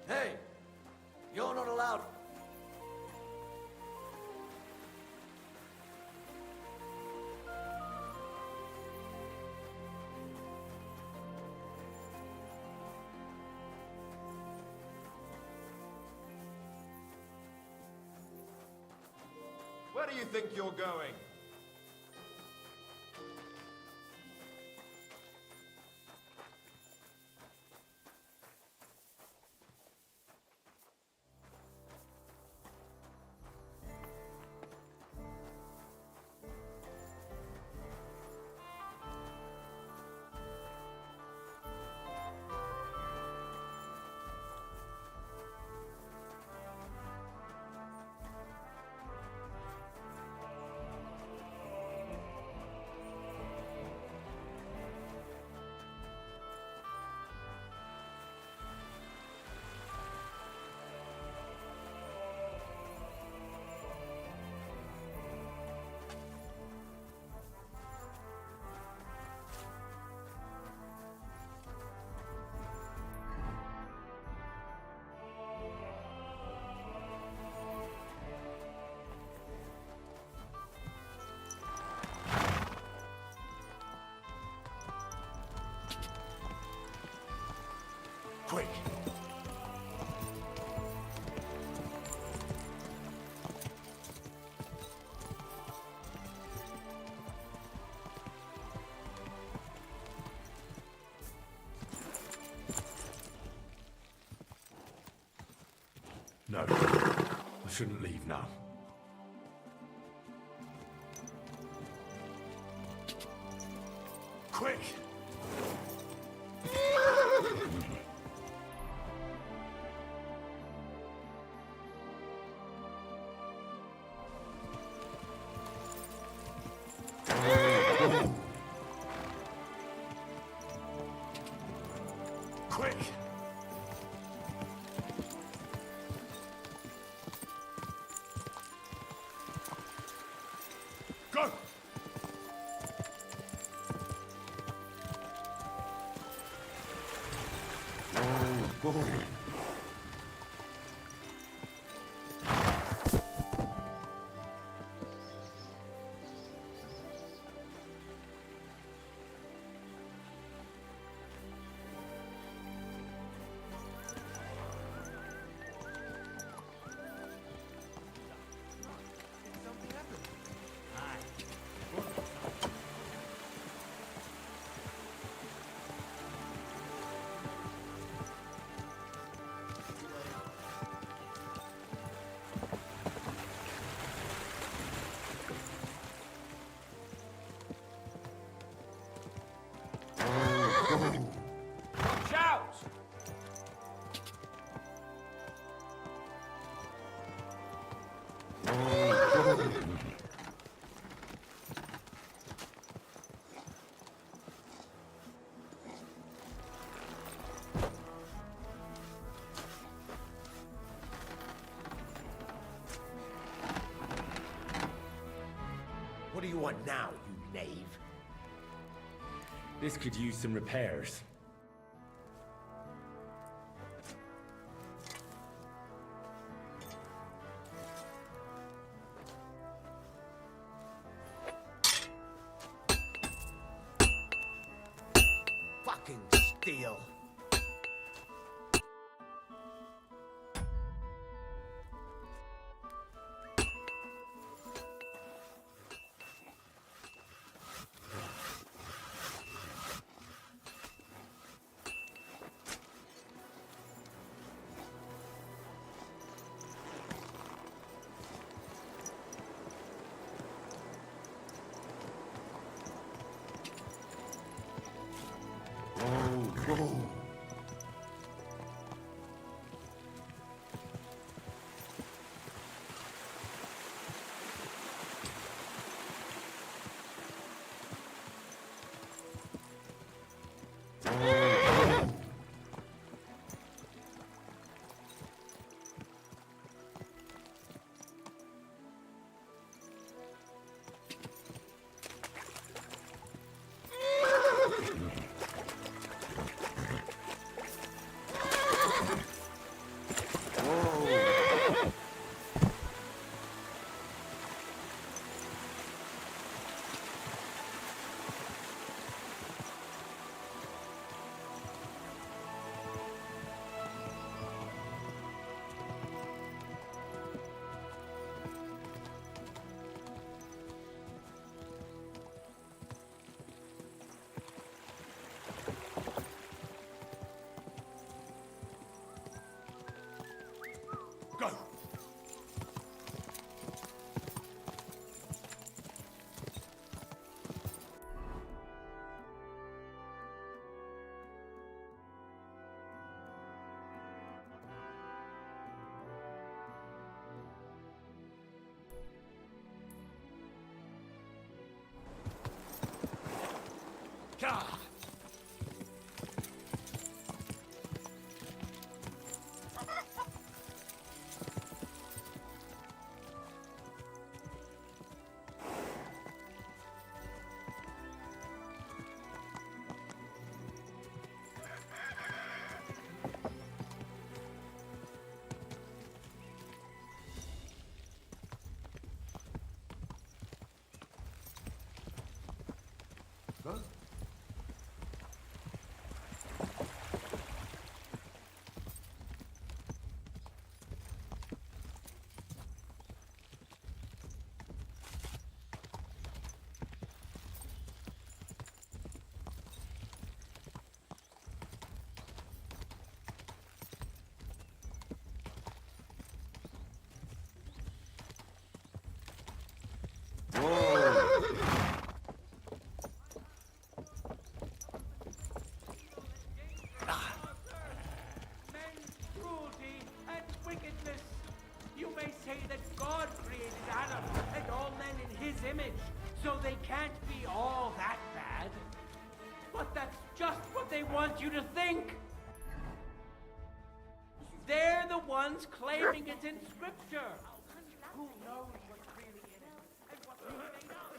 Hey! You're not allowed. Where do you think you're going? No. I shouldn't leave now. Quick! Quick! Go! Shout! What do you want now, you knave? This could use some repairs. Fucking steel. Go! Gah! Huh? say that God created Adam and all men in his image, so they can't be all that bad. But that's just what they want you to think. They're the ones claiming it's in Scripture. Who knows what's really in it and what's made up?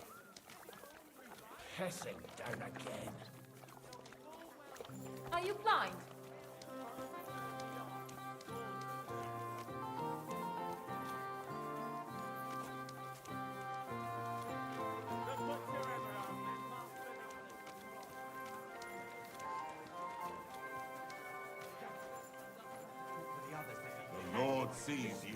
Pissing down again. Are you blind? The Lord sees you.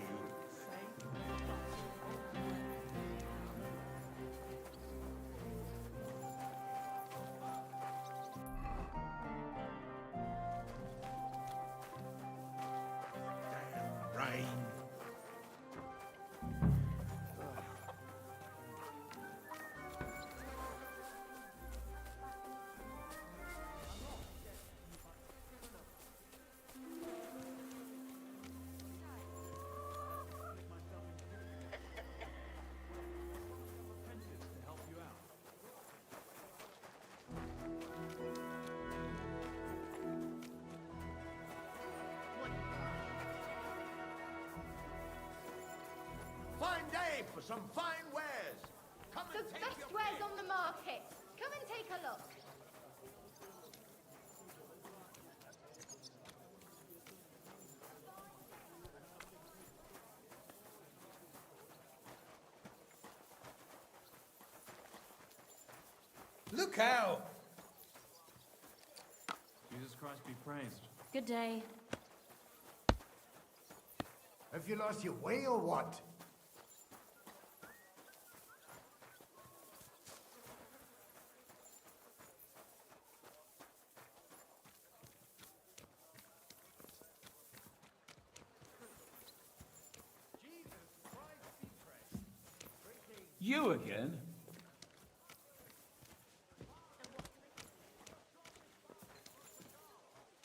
Damn rain. Fine day for some fine wares. Come The and take best your wares pick. on the market. Come and take a look. Look out! Jesus Christ be praised. Good day. Have you lost your way or what? You again?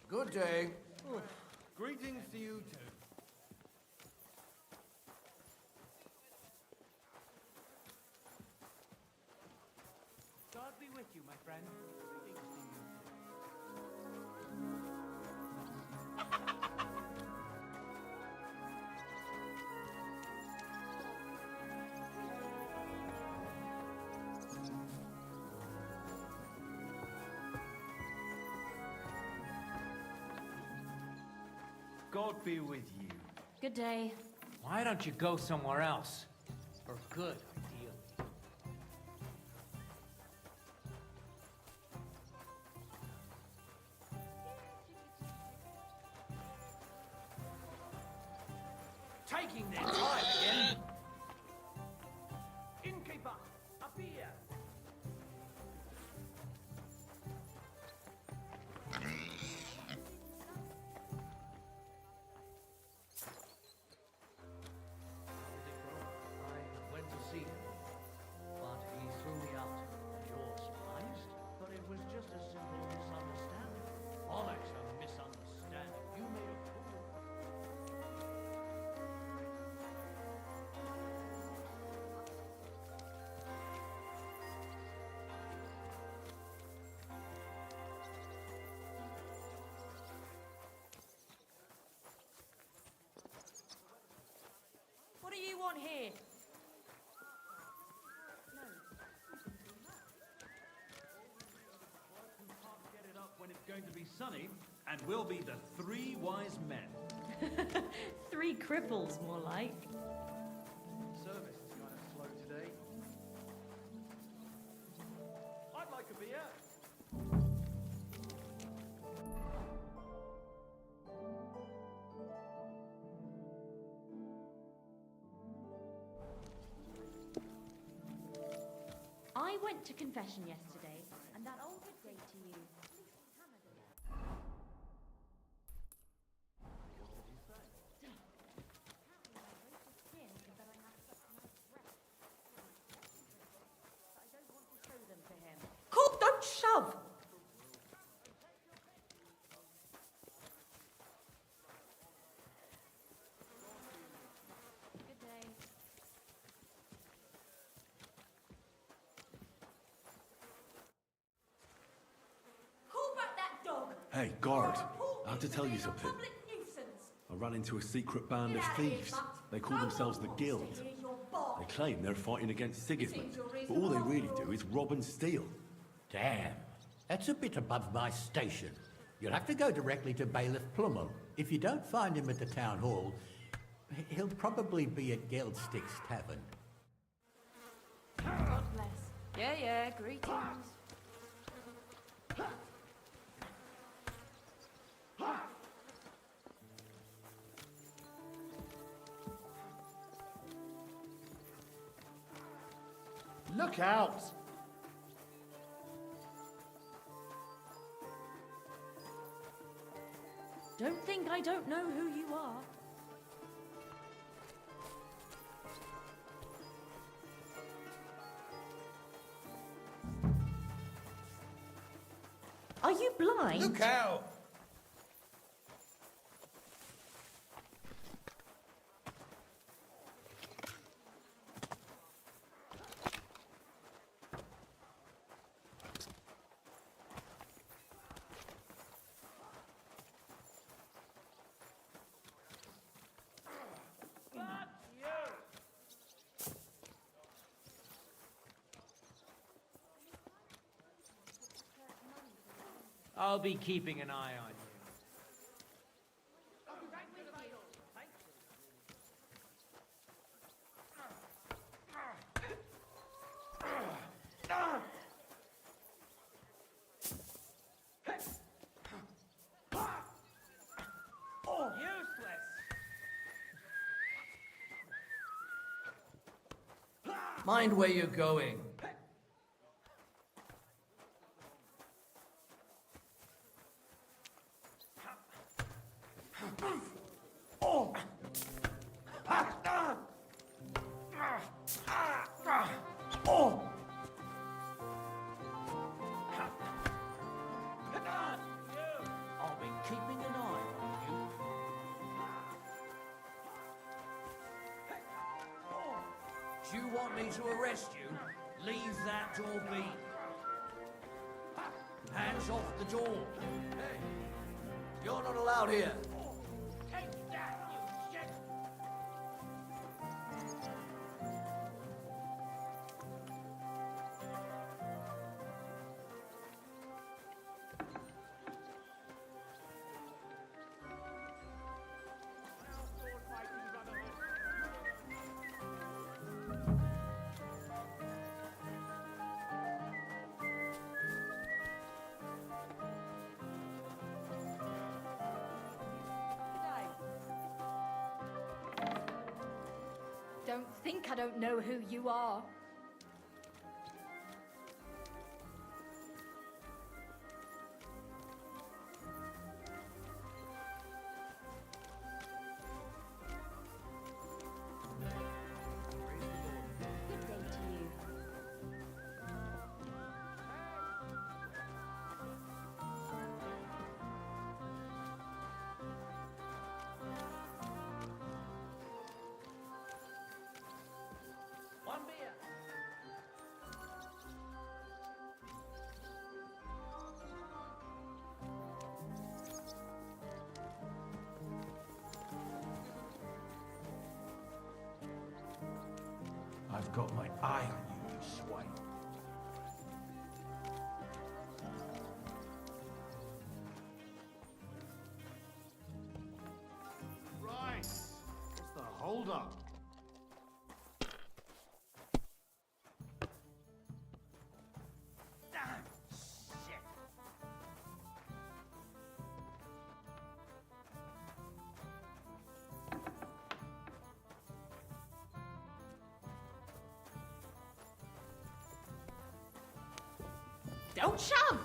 Good day. Greetings to you too. God be with you, my friend. Greetings to you. God be with you. Good day. Why don't you go somewhere else? For good, ideally. Taking their time again. Innkeeper, up here. I went to see him, but he threw me out. You're surprised? But it was just a simple misunderstanding. Bollocks, a misunderstanding. You made a fool. What do you want here? Get it up when it's going to be sunny, and we'll be the three wise men. 3 cripples, more like. Service is kind of slow today. I'd like a beer. I went to confession yesterday, and that old would say to you, Cool, don't shove! Good day. Hey, guard. I have to tell you something. I ran into a secret band of thieves. They call themselves the Guild. They claim they're fighting against Sigismund, but all they really do is rob and steal. Damn. That's a bit above my station. You'll have to go directly to Bailiff Plummel. If you don't find him at the town hall, he'll probably be at Geldstick's tavern. God bless. Yeah, greetings. Look out! Don't think I don't know who you are. Are you blind? Look out! I'll be keeping an eye on you. Useless! Mind where you're going. I'll be keeping an eye on you. Do you want me to arrest you? Leave that door be. Hands off the door. Hey, you're not allowed here. Take that, you shit! Don't think I don't know who you are. Good day to you. One beer. I've got my eye on you, you swine. Right. What's the hold up? Damn shit! Don't shove!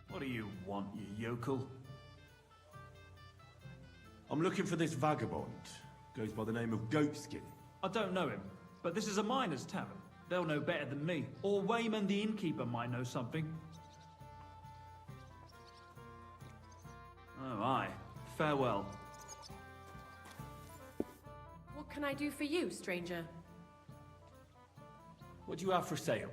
What do you want, you yokel? I'm looking for this vagabond. Goes by the name of Goatskin. I don't know him, but this is a miner's tavern. They'll know better than me. Or Wayman the innkeeper might know something. Oh, aye. Farewell. What can I do for you, stranger? What do you have for sale?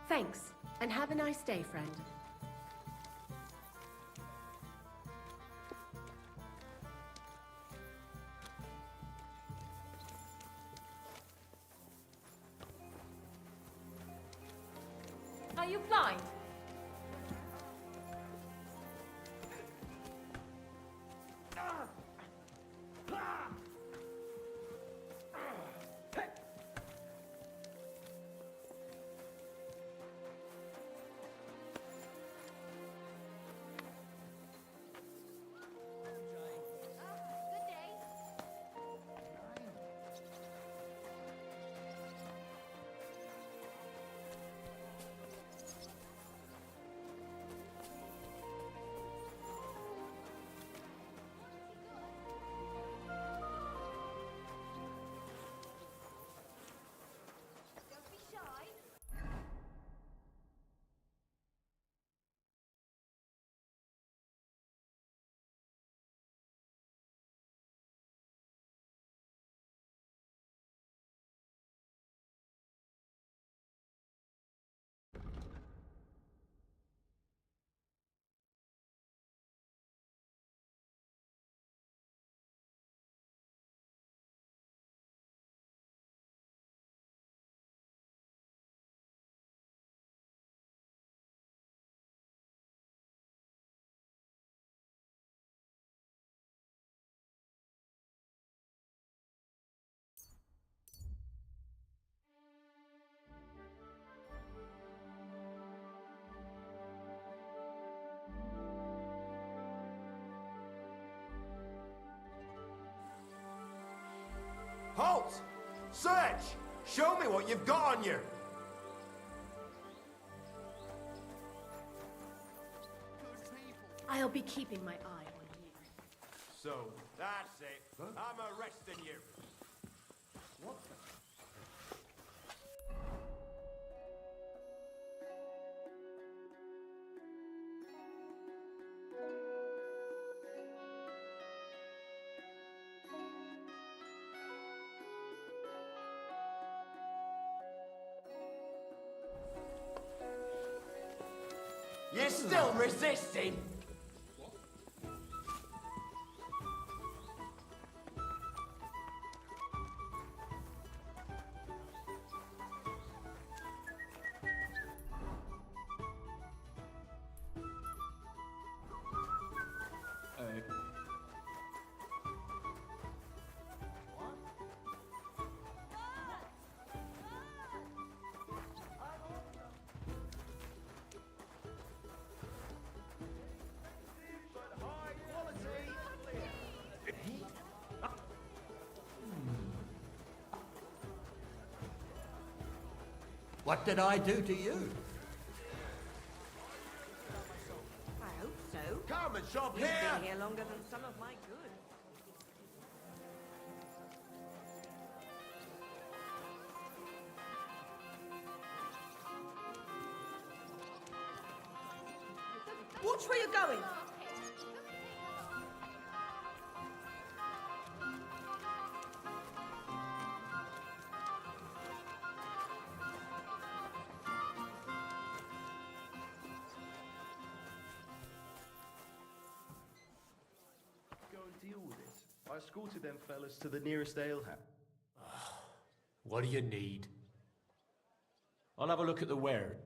Thanks, and have a nice day, friend. Are you blind? Halt! Search! Show me what you've got on you! I'll be keeping my eye on you. So, that's it. I'm arresting you. What the... You're still resisting? What did I do to you? I hope so. Come and shop You've here! been here longer than some of my goods. Watch where you're going. Go and deal with it. I escorted them fellas to the nearest alehouse. What do you need? I'll have a look at the ware.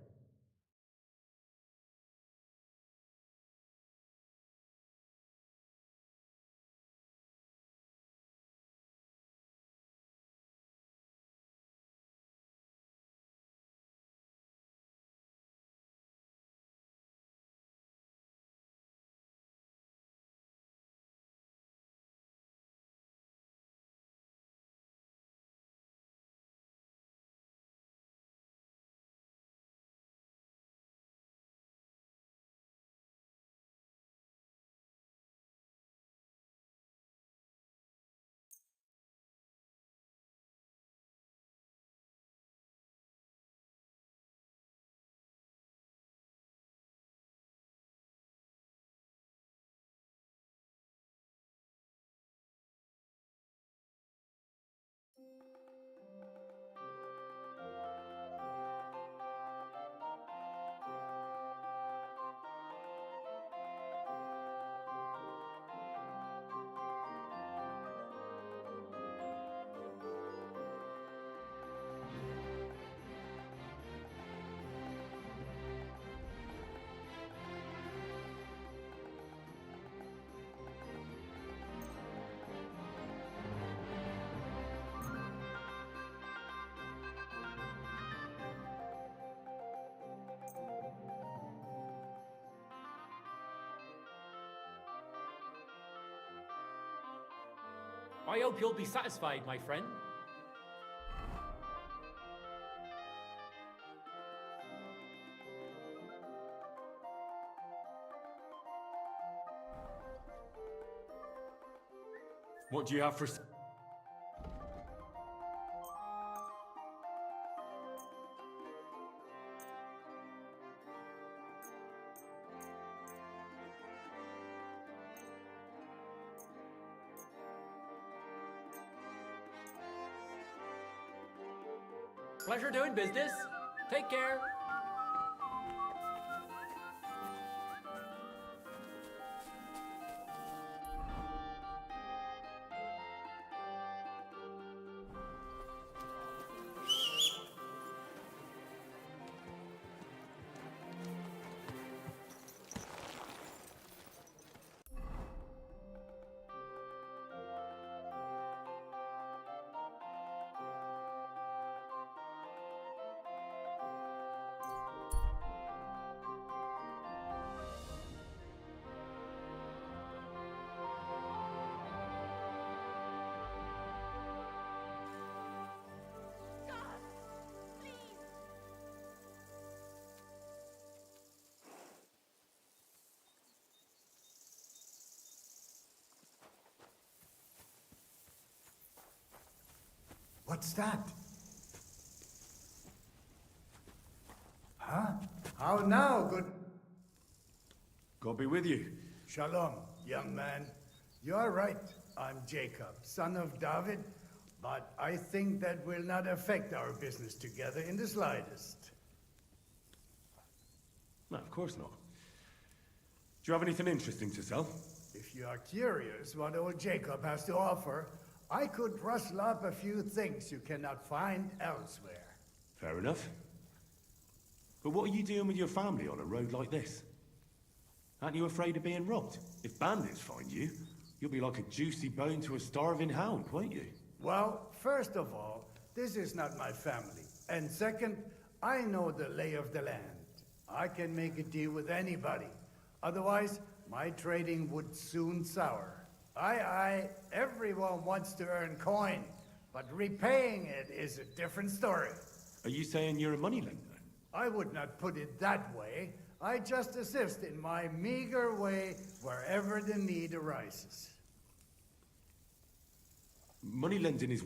I hope you'll be satisfied, my friend. What do you have for... Pleasure doing business. Take care. What's that? Huh? How now, good... God be with you. Shalom, young man. You're right. I'm Jacob, son of David, but I think that will not affect our business together in the slightest. No, of course not. Do you have anything interesting to sell? If you are curious what old Jacob has to offer, I could rustle up a few things you cannot find elsewhere. Fair enough. But what are you doing with your family on a road like this? Aren't you afraid of being robbed? If bandits find you, you'll be like a juicy bone to a starving hound, won't you? Well, first of all, this is not my family. And second, I know the lay of the land. I can make a deal with anybody. Otherwise, my trading would soon sour. Aye, everyone wants to earn coin, but repaying it is a different story. Are you saying you're a moneylender? I would not put it that way. I just assist in my meager way wherever the need arises. Moneylending is...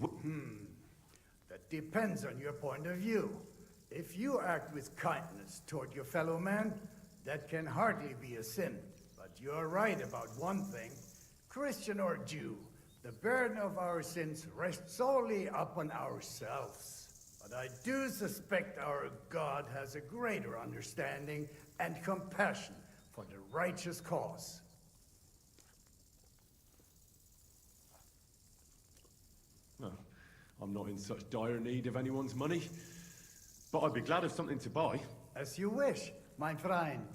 That depends on your point of view. If you act with kindness toward your fellow man, that can hardly be a sin. But you're right about one thing. Christian or Jew, the burden of our sins rests solely upon ourselves. But I do suspect our God has a greater understanding and compassion for the righteous cause. No, I'm not in such dire need of anyone's money, but I'd be glad of something to buy. As you wish, my friend.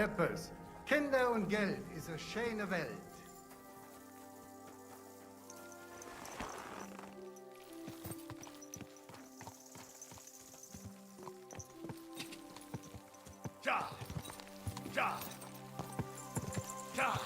Etwas. Kinder und Geld ist eine schöne Welt. Ja! Ja! Ja!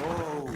Whoa!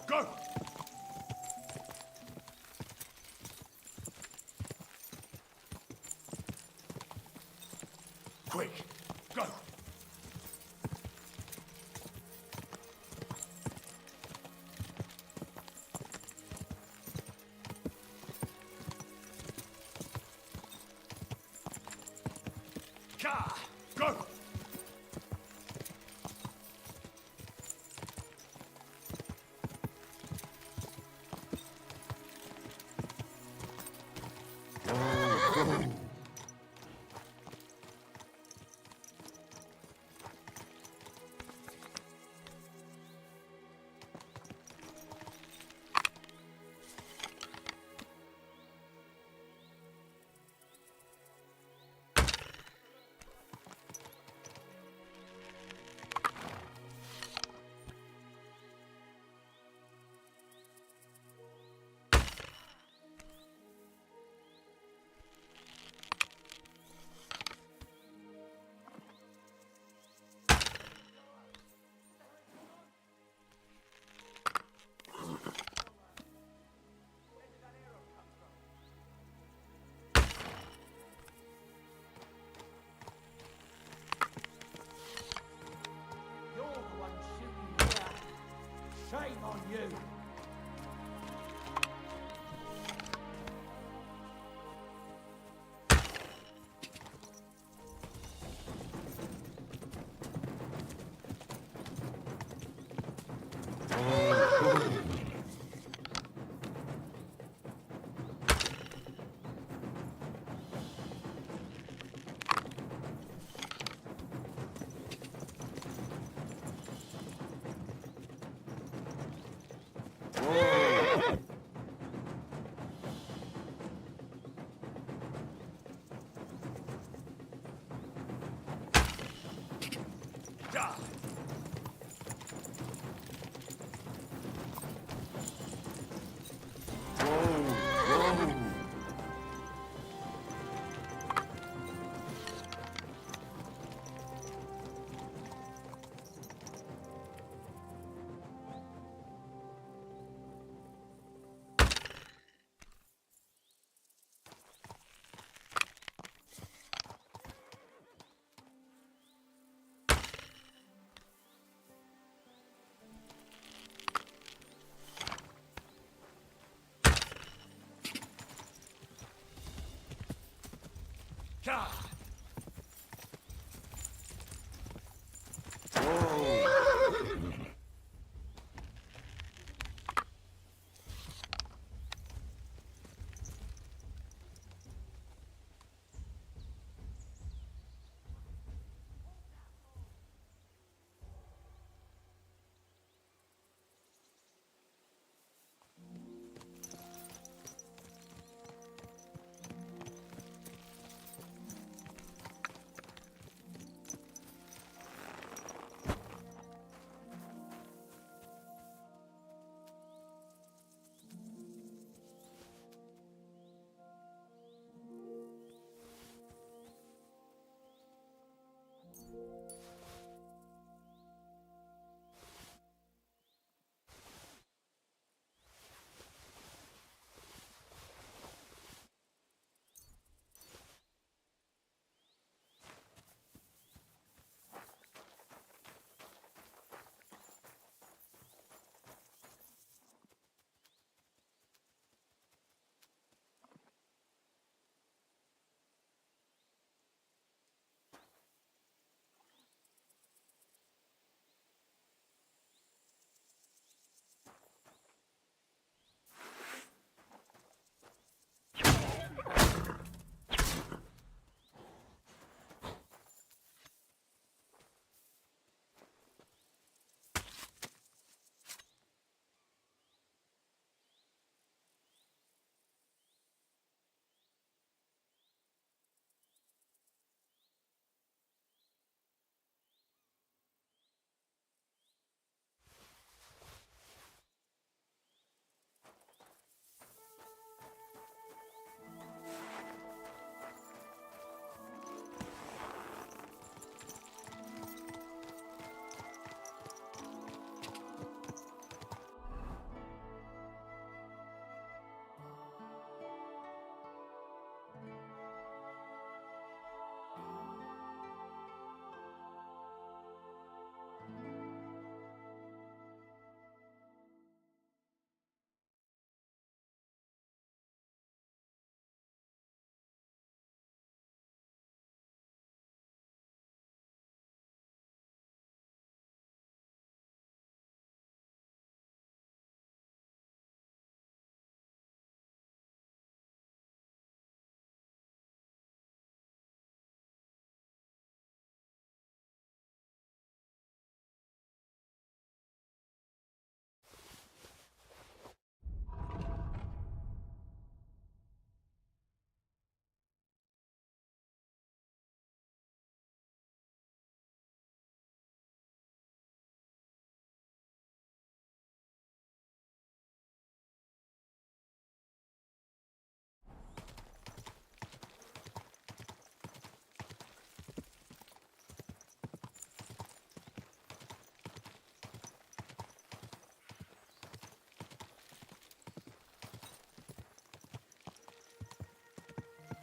Go! Quick, go! Car, go! You're the one shooting here. Shame on you. Ja! Ja!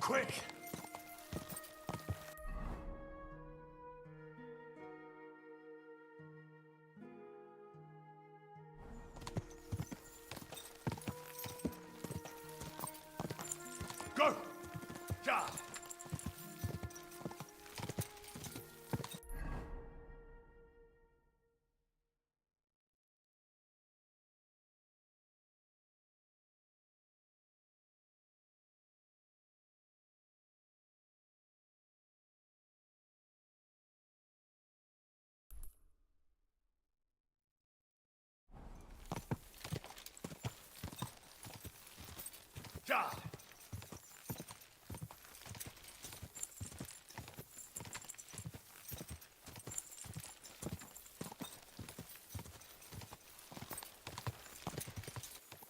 Quick! Go! Ja! Ja!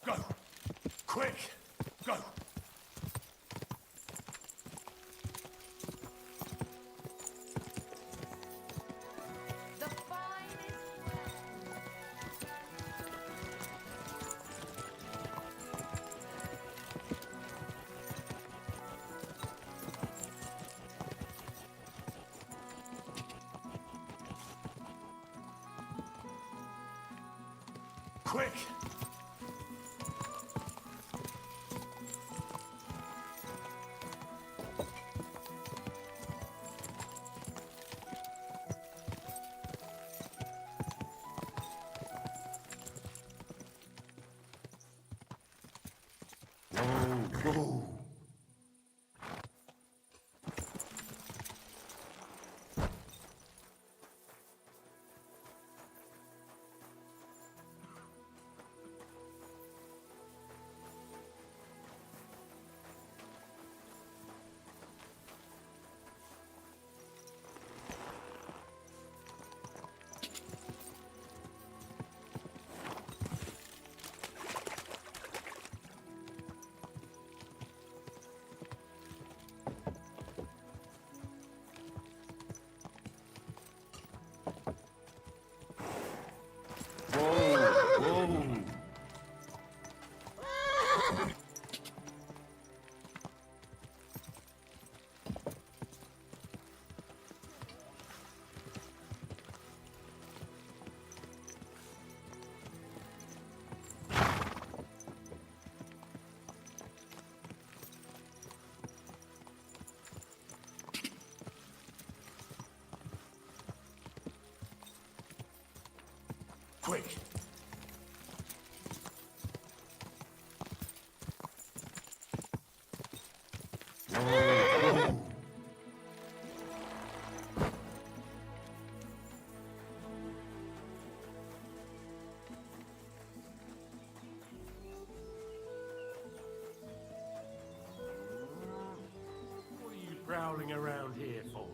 Go! Quick! Go! The finest bread. Quick! Whoa. Whoa! Quick! What are you prowling around here for?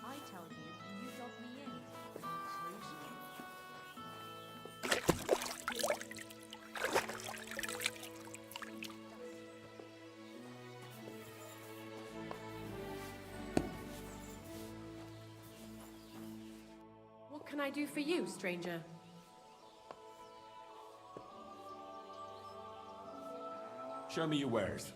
I tell you, you drop me in. What can I do for you, stranger? Show me your wares.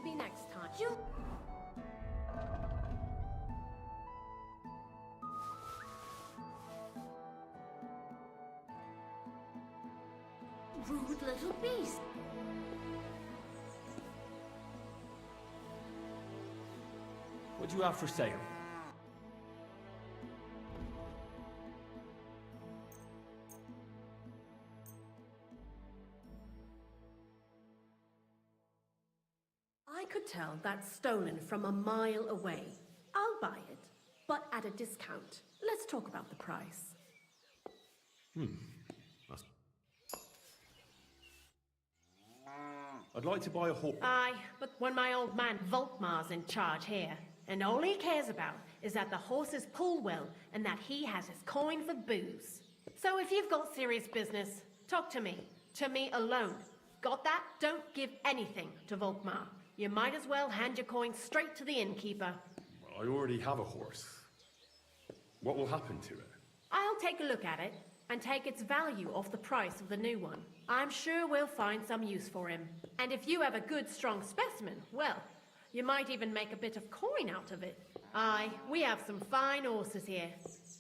Maybe next time. You... Rude little beast. What do you have for sale? I could tell that's stolen from a mile away. I'll buy it, but at a discount. Let's talk about the price. I'd like to buy a horse. Aye, but when my old man Volkmar's in charge here, and all he cares about is that the horses pull well and that he has his coin for booze. So if you've got serious business, talk to me. To me alone. Got that? Don't give anything to Volkmar. You might as well hand your coin straight to the innkeeper. I already have a horse. What will happen to it? I'll take a look at it and take its value off the price of the new one. I'm sure we'll find some use for him. And if you have a good, strong specimen, well, you might even make a bit of coin out of it. Aye, we have some fine horses here.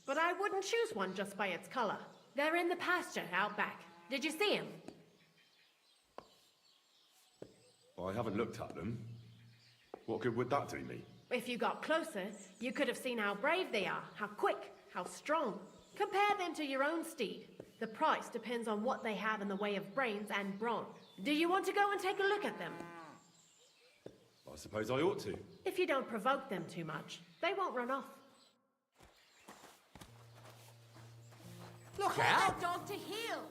But I wouldn't choose one just by its color. They're in the pasture out back. Did you see him? I haven't looked at them. What good would that do me? If you got closer, you could have seen how brave they are, how quick, how strong. Compare them to your own steed. The price depends on what they have in the way of brains and brawn. Do you want to go and take a look at them? I suppose I ought to. If you don't provoke them too much, they won't run off. Look Hold out! that dog to heel!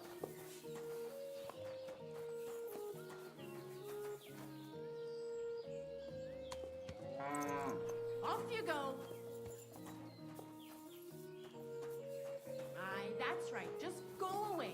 Off you go. Aye, that's right. Just go away.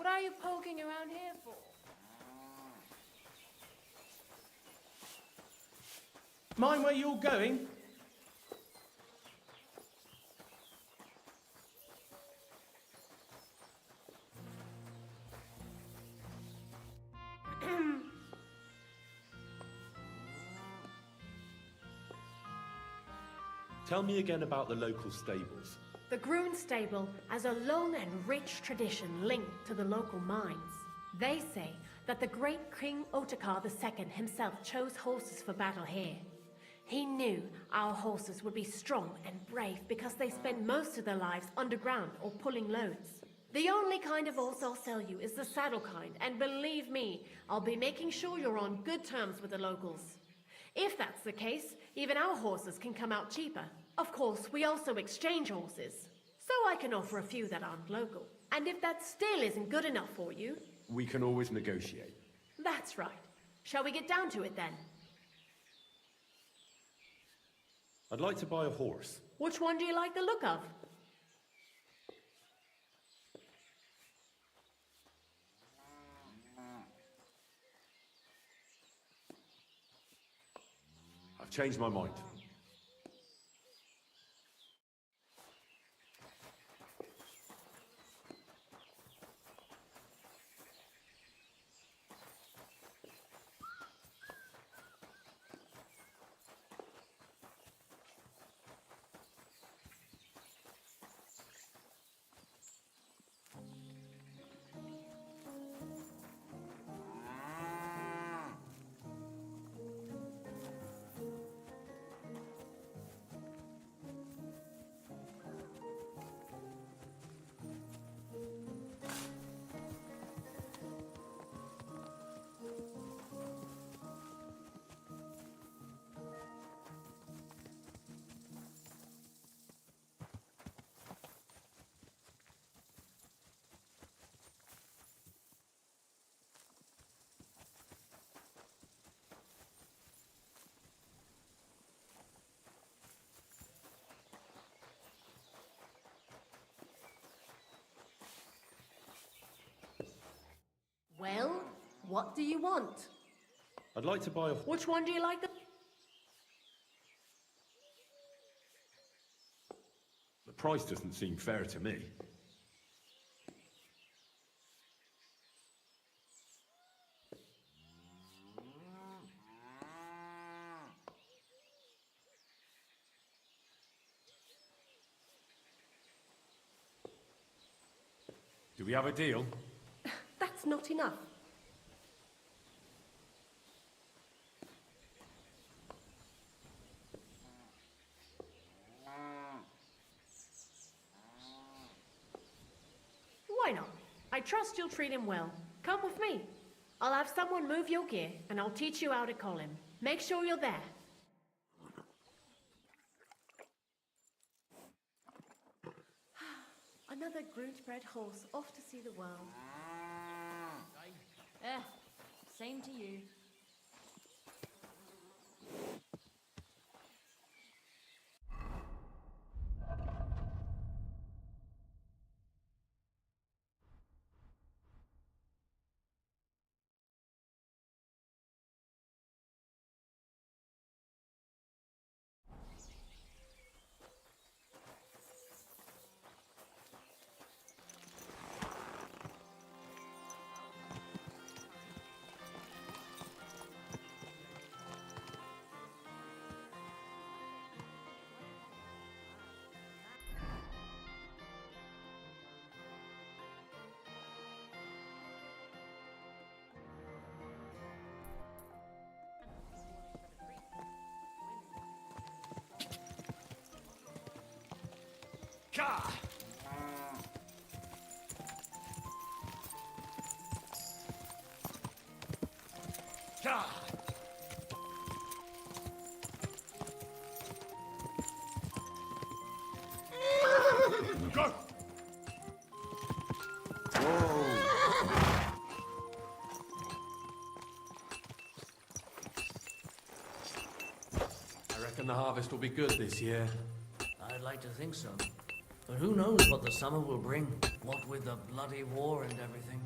What are you poking around here for? Mind where you're going? Tell me again about the local stables. The Groon stable has a long and rich tradition linked to the local mines. They say that the great King Otakar II himself chose horses for battle here. He knew our horses would be strong and brave because they spent most of their lives underground or pulling loads. The only kind of horse I'll sell you is the saddle kind, and believe me, I'll be making sure you're on good terms with the locals. If that's the case, even our horses can come out cheaper. Of course, we also exchange horses, so I can offer a few that aren't local. And if that still isn't good enough for you... We can always negotiate. That's right. Shall we get down to it then? I'd like to buy a horse. Which one do you like the look of? I've changed my mind. What do you want? I'd like to buy a... Which one do you like the... The price doesn't seem fair to me. Do we have a deal? That's not enough. Why not? I trust you'll treat him well. Come with me. I'll have someone move your gear, and I'll teach you how to call him. Make sure you're there. Another Groot-bred horse off to see the world. Same to you. Ka! Ka! Go! I reckon the harvest will be good this year. I'd like to think so. But who knows what the summer will bring, what with the bloody war and everything.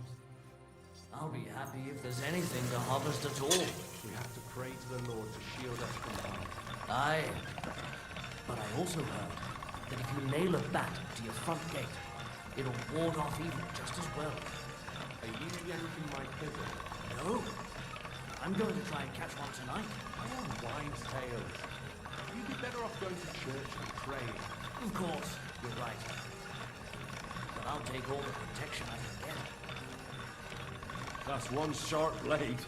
I'll be happy if there's anything to harvest at all. We have to pray to the Lord to shield us from harm. Aye. But I also heard that if you nail a bat to your front gate, it'll ward off evil just as well. Are you yanking my fiddle? No. I'm going to try and catch one tonight. I want wives' tales. You'd be better off going to church and praying. Of course, you're right. But I'll take all the protection I can get. That's one sharp blade.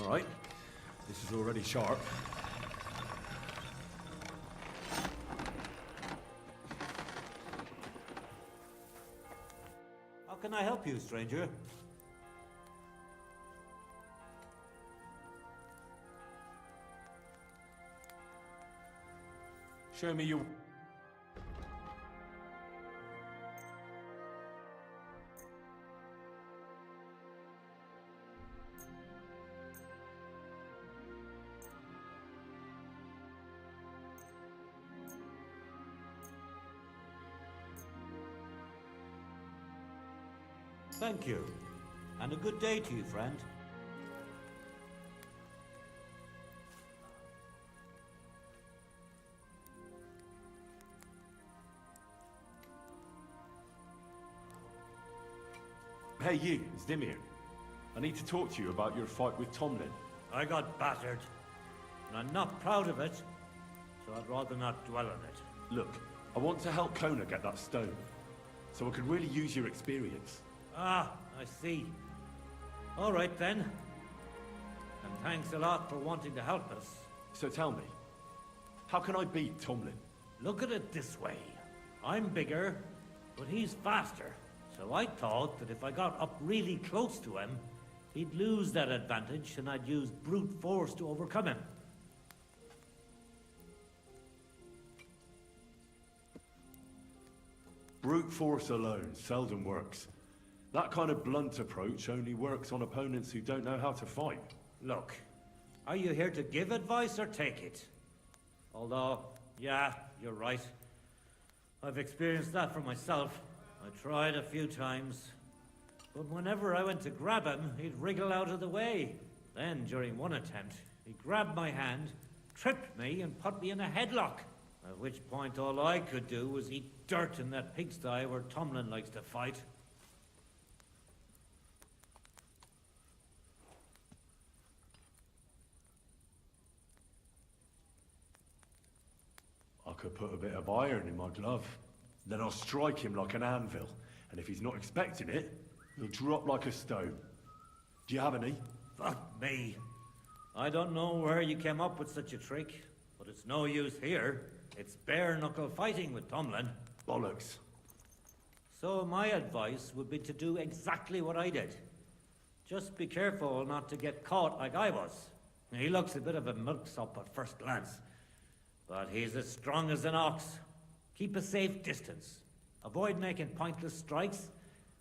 All right. This is already sharp. How can I help you, stranger? Show me your... Thank you. And a good day to you, friend. Hey, you, Zdimir. I need to talk to you about your fight with Tomlin. I got battered. And I'm not proud of it, so I'd rather not dwell on it. Look, I want to help Kona get that stone, so I could really use your experience. Ah, I see. All right, then. And thanks a lot for wanting to help us. So tell me, how can I beat Tomlin? Look at it this way. I'm bigger, but he's faster. So I thought that if I got up really close to him, he'd lose that advantage and I'd use brute force to overcome him. Brute force alone seldom works. That kind of blunt approach only works on opponents who don't know how to fight. Look, are you here to give advice or take it? Although, yeah, you're right. I've experienced that for myself. I tried a few times, but whenever I went to grab him, he'd wriggle out of the way. Then, during one attempt, he grabbed my hand, tripped me, and put me in a headlock. At which point all I could do was eat dirt in that pigsty where Tomlin likes to fight. I could put a bit of iron in my glove. Then I'll strike him like an anvil. And if he's not expecting it, he'll drop like a stone. Do you have any? Fuck me. I don't know where you came up with such a trick, but it's no use here. It's bare-knuckle fighting with Tomlin. Bollocks. So my advice would be to do exactly what I did. Just be careful not to get caught like I was. He looks a bit of a milksop at first glance, but he's as strong as an ox. Keep a safe distance. Avoid making pointless strikes,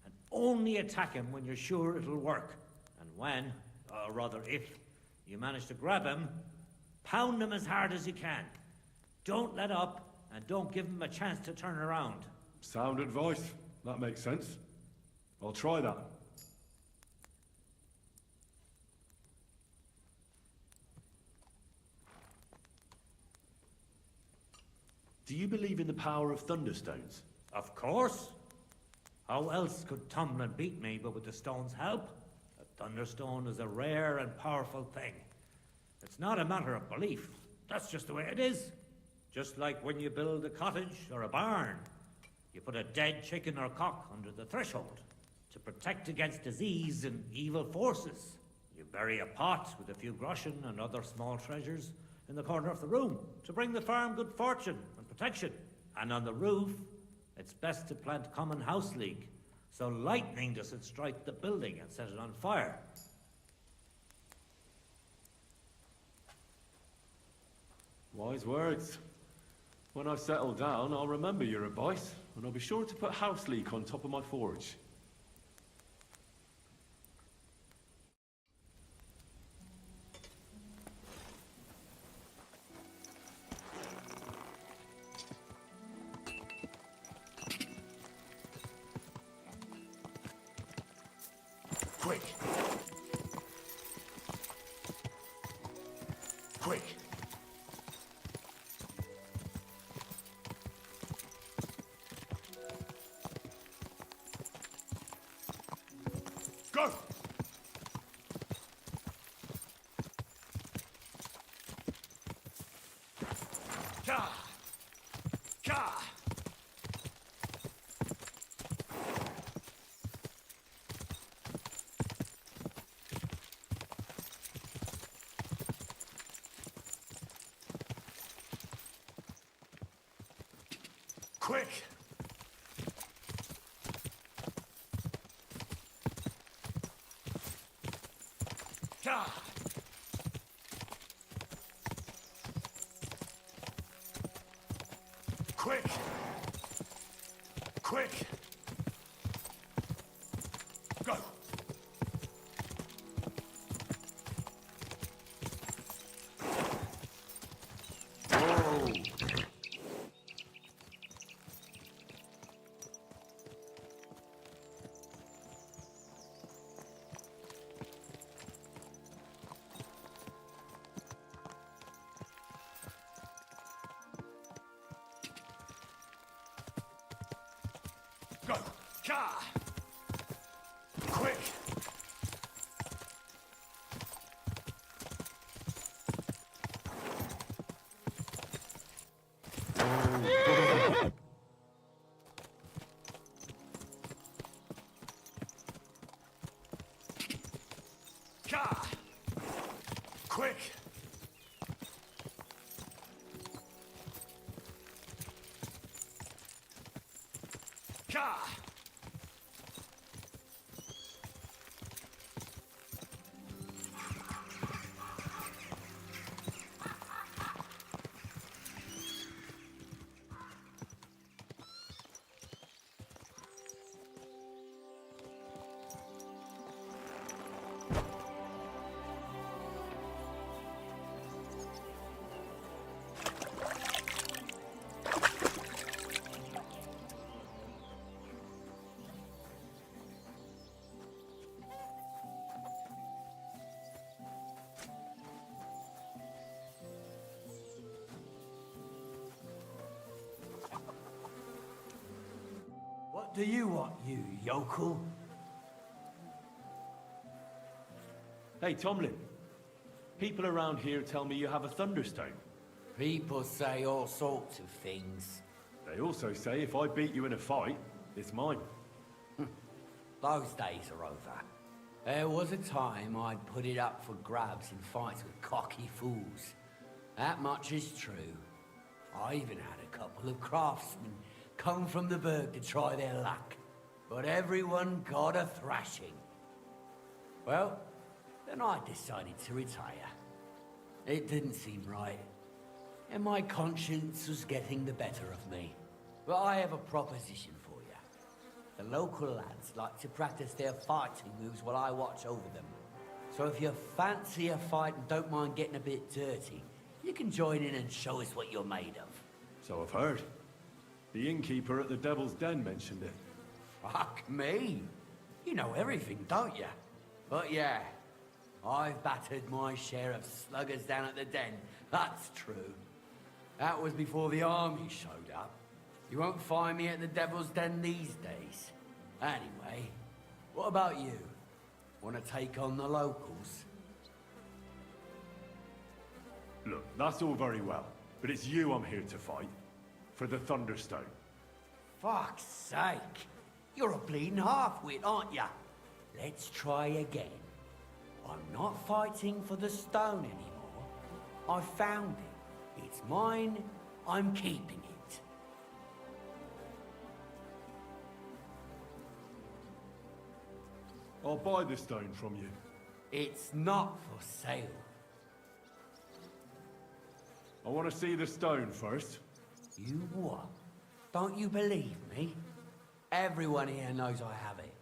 and only attack him when you're sure it'll work. And when, or rather if, you manage to grab him, pound him as hard as you can. Don't let up, and don't give him a chance to turn around. Sound advice. That makes sense. I'll try that. Do you believe in the power of thunderstones? Of course. How else could Tomlin beat me but with the stone's help? A thunderstone is a rare and powerful thing. It's not a matter of belief. That's just the way it is. Just like when you build a cottage or a barn. You put a dead chicken or cock under the threshold to protect against disease and evil forces. You bury a pot with a few groschen and other small treasures in the corner of the room to bring the farm good fortune and protection. And on the roof, it's best to plant common house leek so lightning doesn't strike the building and set it on fire. Wise words. When I settle down, I'll remember your advice, and I'll be sure to put house leek on top of my forge. Quick! Quick! Go! Ka! Ka! Quick! Ka! Quick! Quick! Go! Whoa! Go! Ka! Quick! Ka! Quick! Ka! do you want, you yokel? Hey, Tomlin. People around here tell me you have a Thunderstone. People say all sorts of things. They also say if I beat you in a fight, it's mine. Those days are over. There was a time I'd put it up for grabs in fights with cocky fools. That much is true. I even had a couple of craftsmen come from the Burg to try their luck. But everyone got a thrashing. Well, then I decided to retire. It didn't seem right. And my conscience was getting the better of me. But I have a proposition for you. The local lads like to practice their fighting moves while I watch over them. So if you fancy a fight and don't mind getting a bit dirty, you can join in and show us what you're made of. So I've heard. The innkeeper at the Devil's Den mentioned it. Fuck me. You know everything, don't you? But yeah, I've battered my share of sluggers down at the den. That's true. That was before the army showed up. You won't find me at the Devil's Den these days. Anyway, what about you? Want to take on the locals? Look, that's all very well, but it's you I'm here to fight. For the Thunderstone. Fuck's sake. You're a bleeding half-wit, aren't you? Let's try again. I'm not fighting for the stone anymore. I found it. It's mine. I'm keeping it. I'll buy the stone from you. It's not for sale. I want to see the stone first. You what? Don't you believe me? Everyone here knows I have it.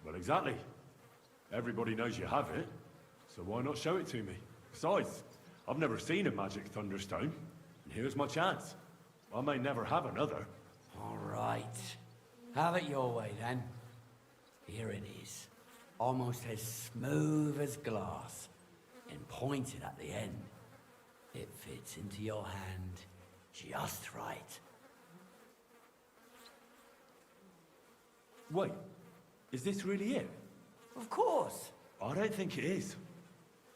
Well, exactly. Everybody knows you have it, so why not show it to me? Besides, I've never seen a magic Thunderstone, and here's my chance. I may never have another. All right. Have it your way, then. Here it is. Almost as smooth as glass, and pointed at the end. It fits into your hand just right. Wait, is this really it? Of course. I don't think it is.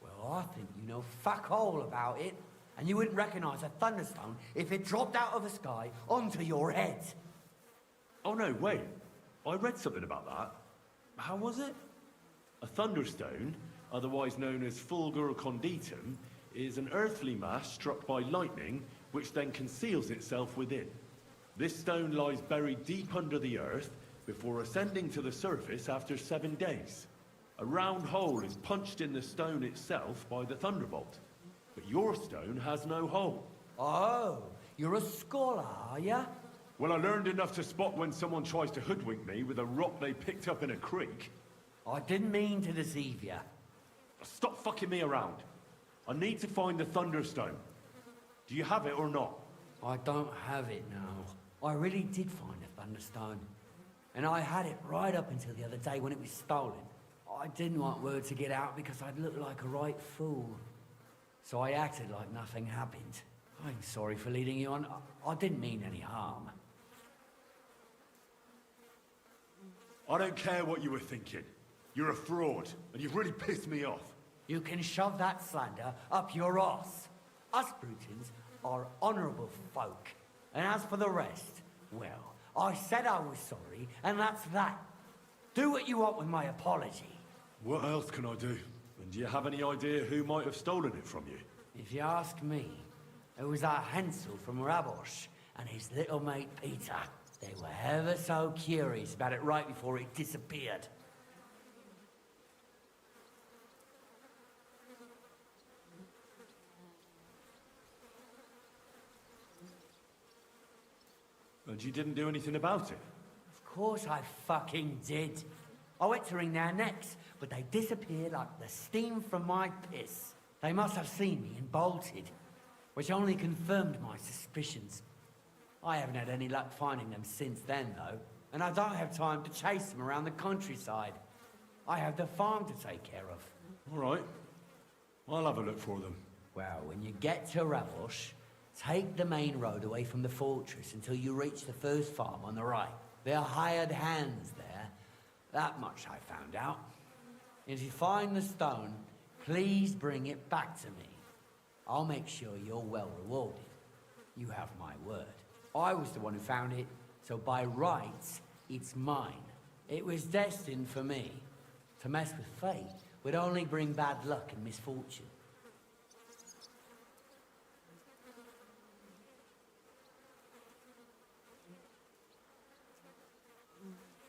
Well, I think you know fuck all about it, and you wouldn't recognize a Thunderstone if it dropped out of the sky onto your head. Oh no, wait. I read something about that. How was it? A Thunderstone, otherwise known as Fulgur Conditum, is an earthly mass struck by lightning, which then conceals itself within. This stone lies buried deep under the earth before ascending to the surface after 7 days. A round hole is punched in the stone itself by the thunderbolt. But your stone has no hole. Oh, you're a scholar, are ya? Well, I learned enough to spot when someone tries to hoodwink me with a rock they picked up in a creek. I didn't mean to deceive you. Stop fucking me around. I need to find the Thunderstone. Do you have it or not? I don't have it now. I really did find a Thunderstone. And I had it right up until the other day when it was stolen. I didn't want word to get out because I'd look like a right fool. So I acted like nothing happened. I'm sorry for leading you on. I didn't mean any harm. I don't care what you were thinking. You're a fraud, and you've really pissed me off. You can shove that slander up your arse. Us Brutons are honourable folk. And as for the rest, well, I said I was sorry, and that's that. Do what you want with my apology. What else can I do? And do you have any idea who might have stolen it from you? If you ask me, it was our Hansel from Rabosh and his little mate Peter. They were ever so curious about it right before it disappeared. And you didn't do anything about it? Of course I fucking did. I went to wring their necks, but they disappeared like the steam from my piss. They must have seen me and bolted, which only confirmed my suspicions. I haven't had any luck finding them since then, though, and I don't have time to chase them around the countryside. I have the farm to take care of. All right. I'll have a look for them. Well, when you get to Rabosh, Take the main road away from the fortress until you reach the first farm on the right. There are hired hands there. That much I found out. If you find the stone, please bring it back to me. I'll make sure you're well rewarded. You have my word. I was the one who found it, so by rights, it's mine. It was destined for me. To mess with fate would only bring bad luck and misfortune.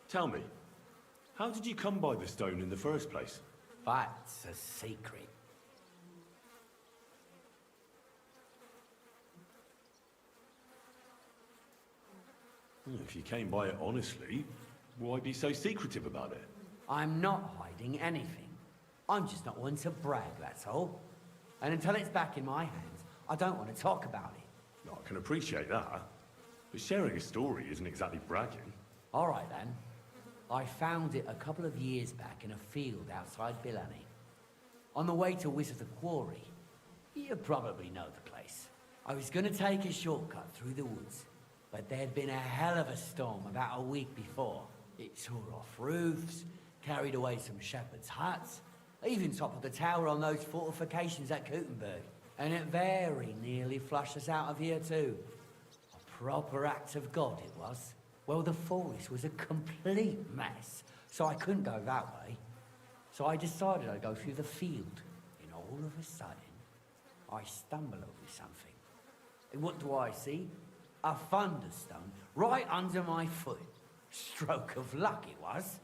Tell me, how did you come by the stone in the first place? That's a secret. If you came by it honestly, why be so secretive about it? I'm not hiding anything. I'm just not one to brag, that's all. And until it's back in my hands, I don't want to talk about it. I can appreciate that, but sharing a story isn't exactly bragging. All right, then. I found it a couple of years back in a field outside Billani. On the way to SWT-Quarry. You probably know the place. I was going to take a shortcut through the woods, but there'd been a hell of a storm about a week before. It tore off roofs, carried away some shepherds' huts, even toppled the tower on those fortifications at Gutenberg. And it very nearly flushed us out of here too. A proper act of God it was. Well, the forest was a complete mess, so I couldn't go that way. So I decided I'd go through the field, and all of a sudden, I stumble over something. And what do I see? A thunderstone right under my foot. Stroke of luck it was.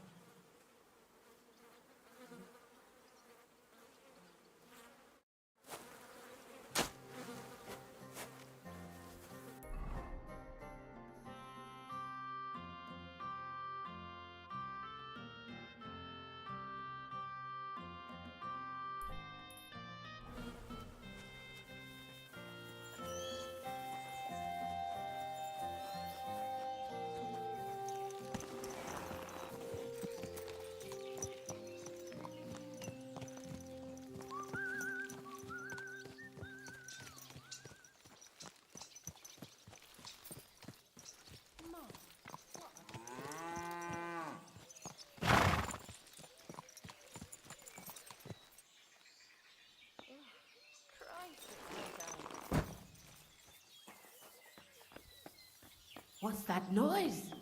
What's that noise?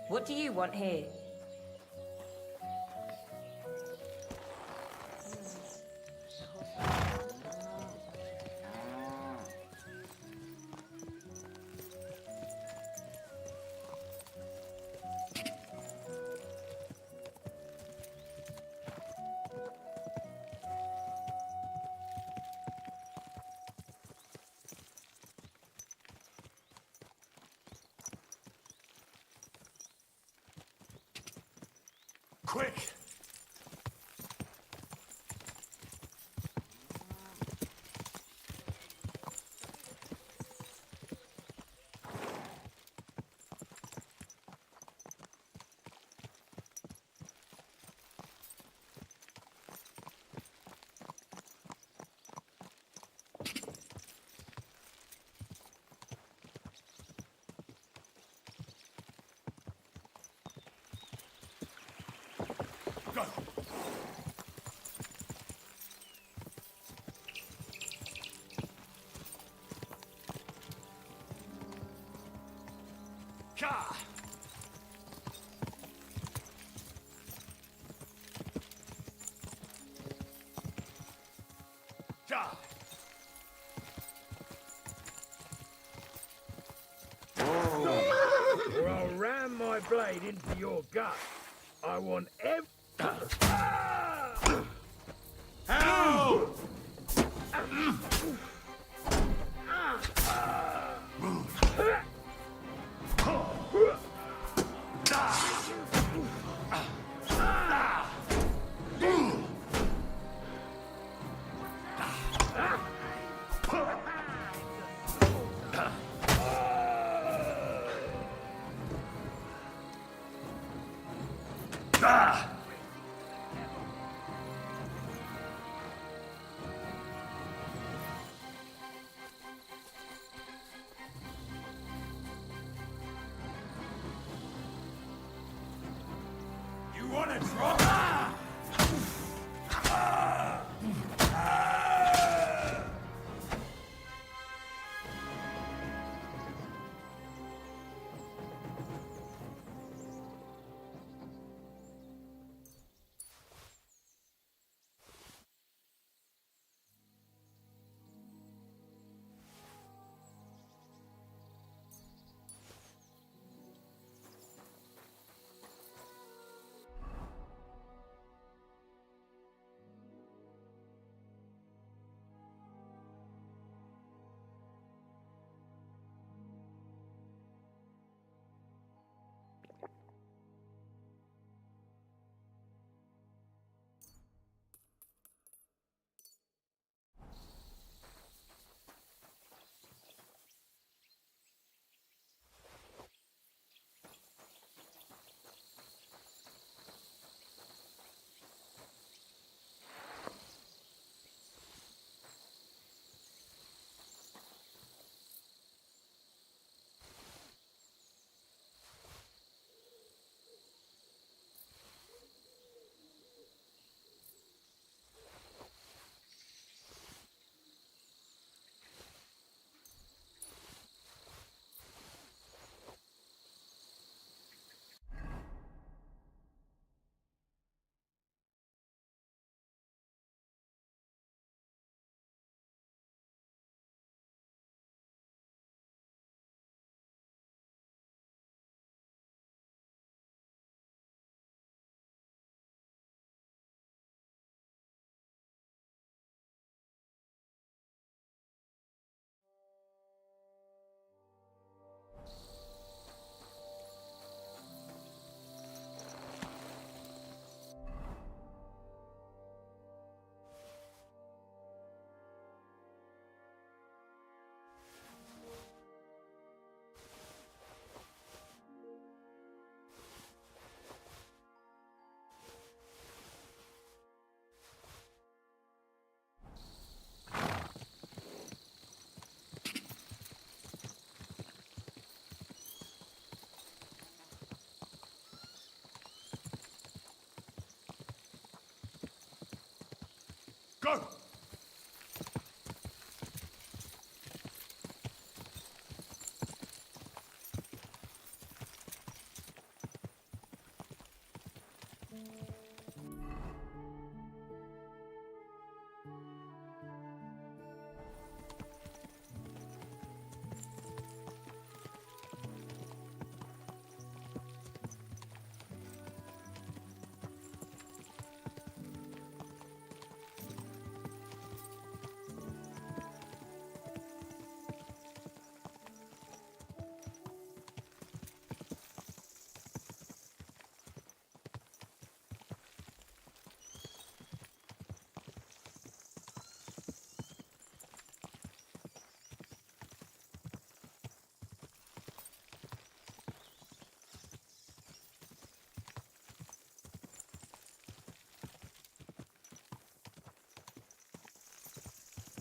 What do you want here? Quick! Go! Ka! Ja! Or I'll ram my blade into your gut. I want every... Ow! You wanna try? Go!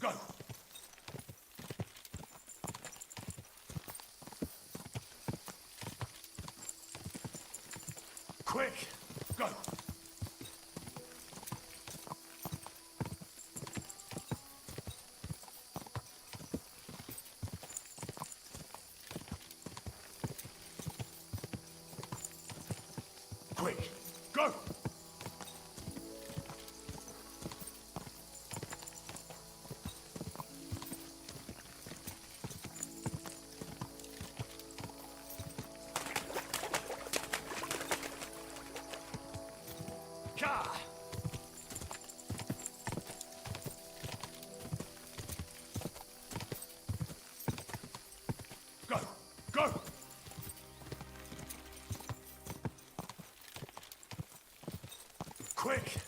Go! Quick! Go! Quick! Go! Ka! Go! Go! Quick!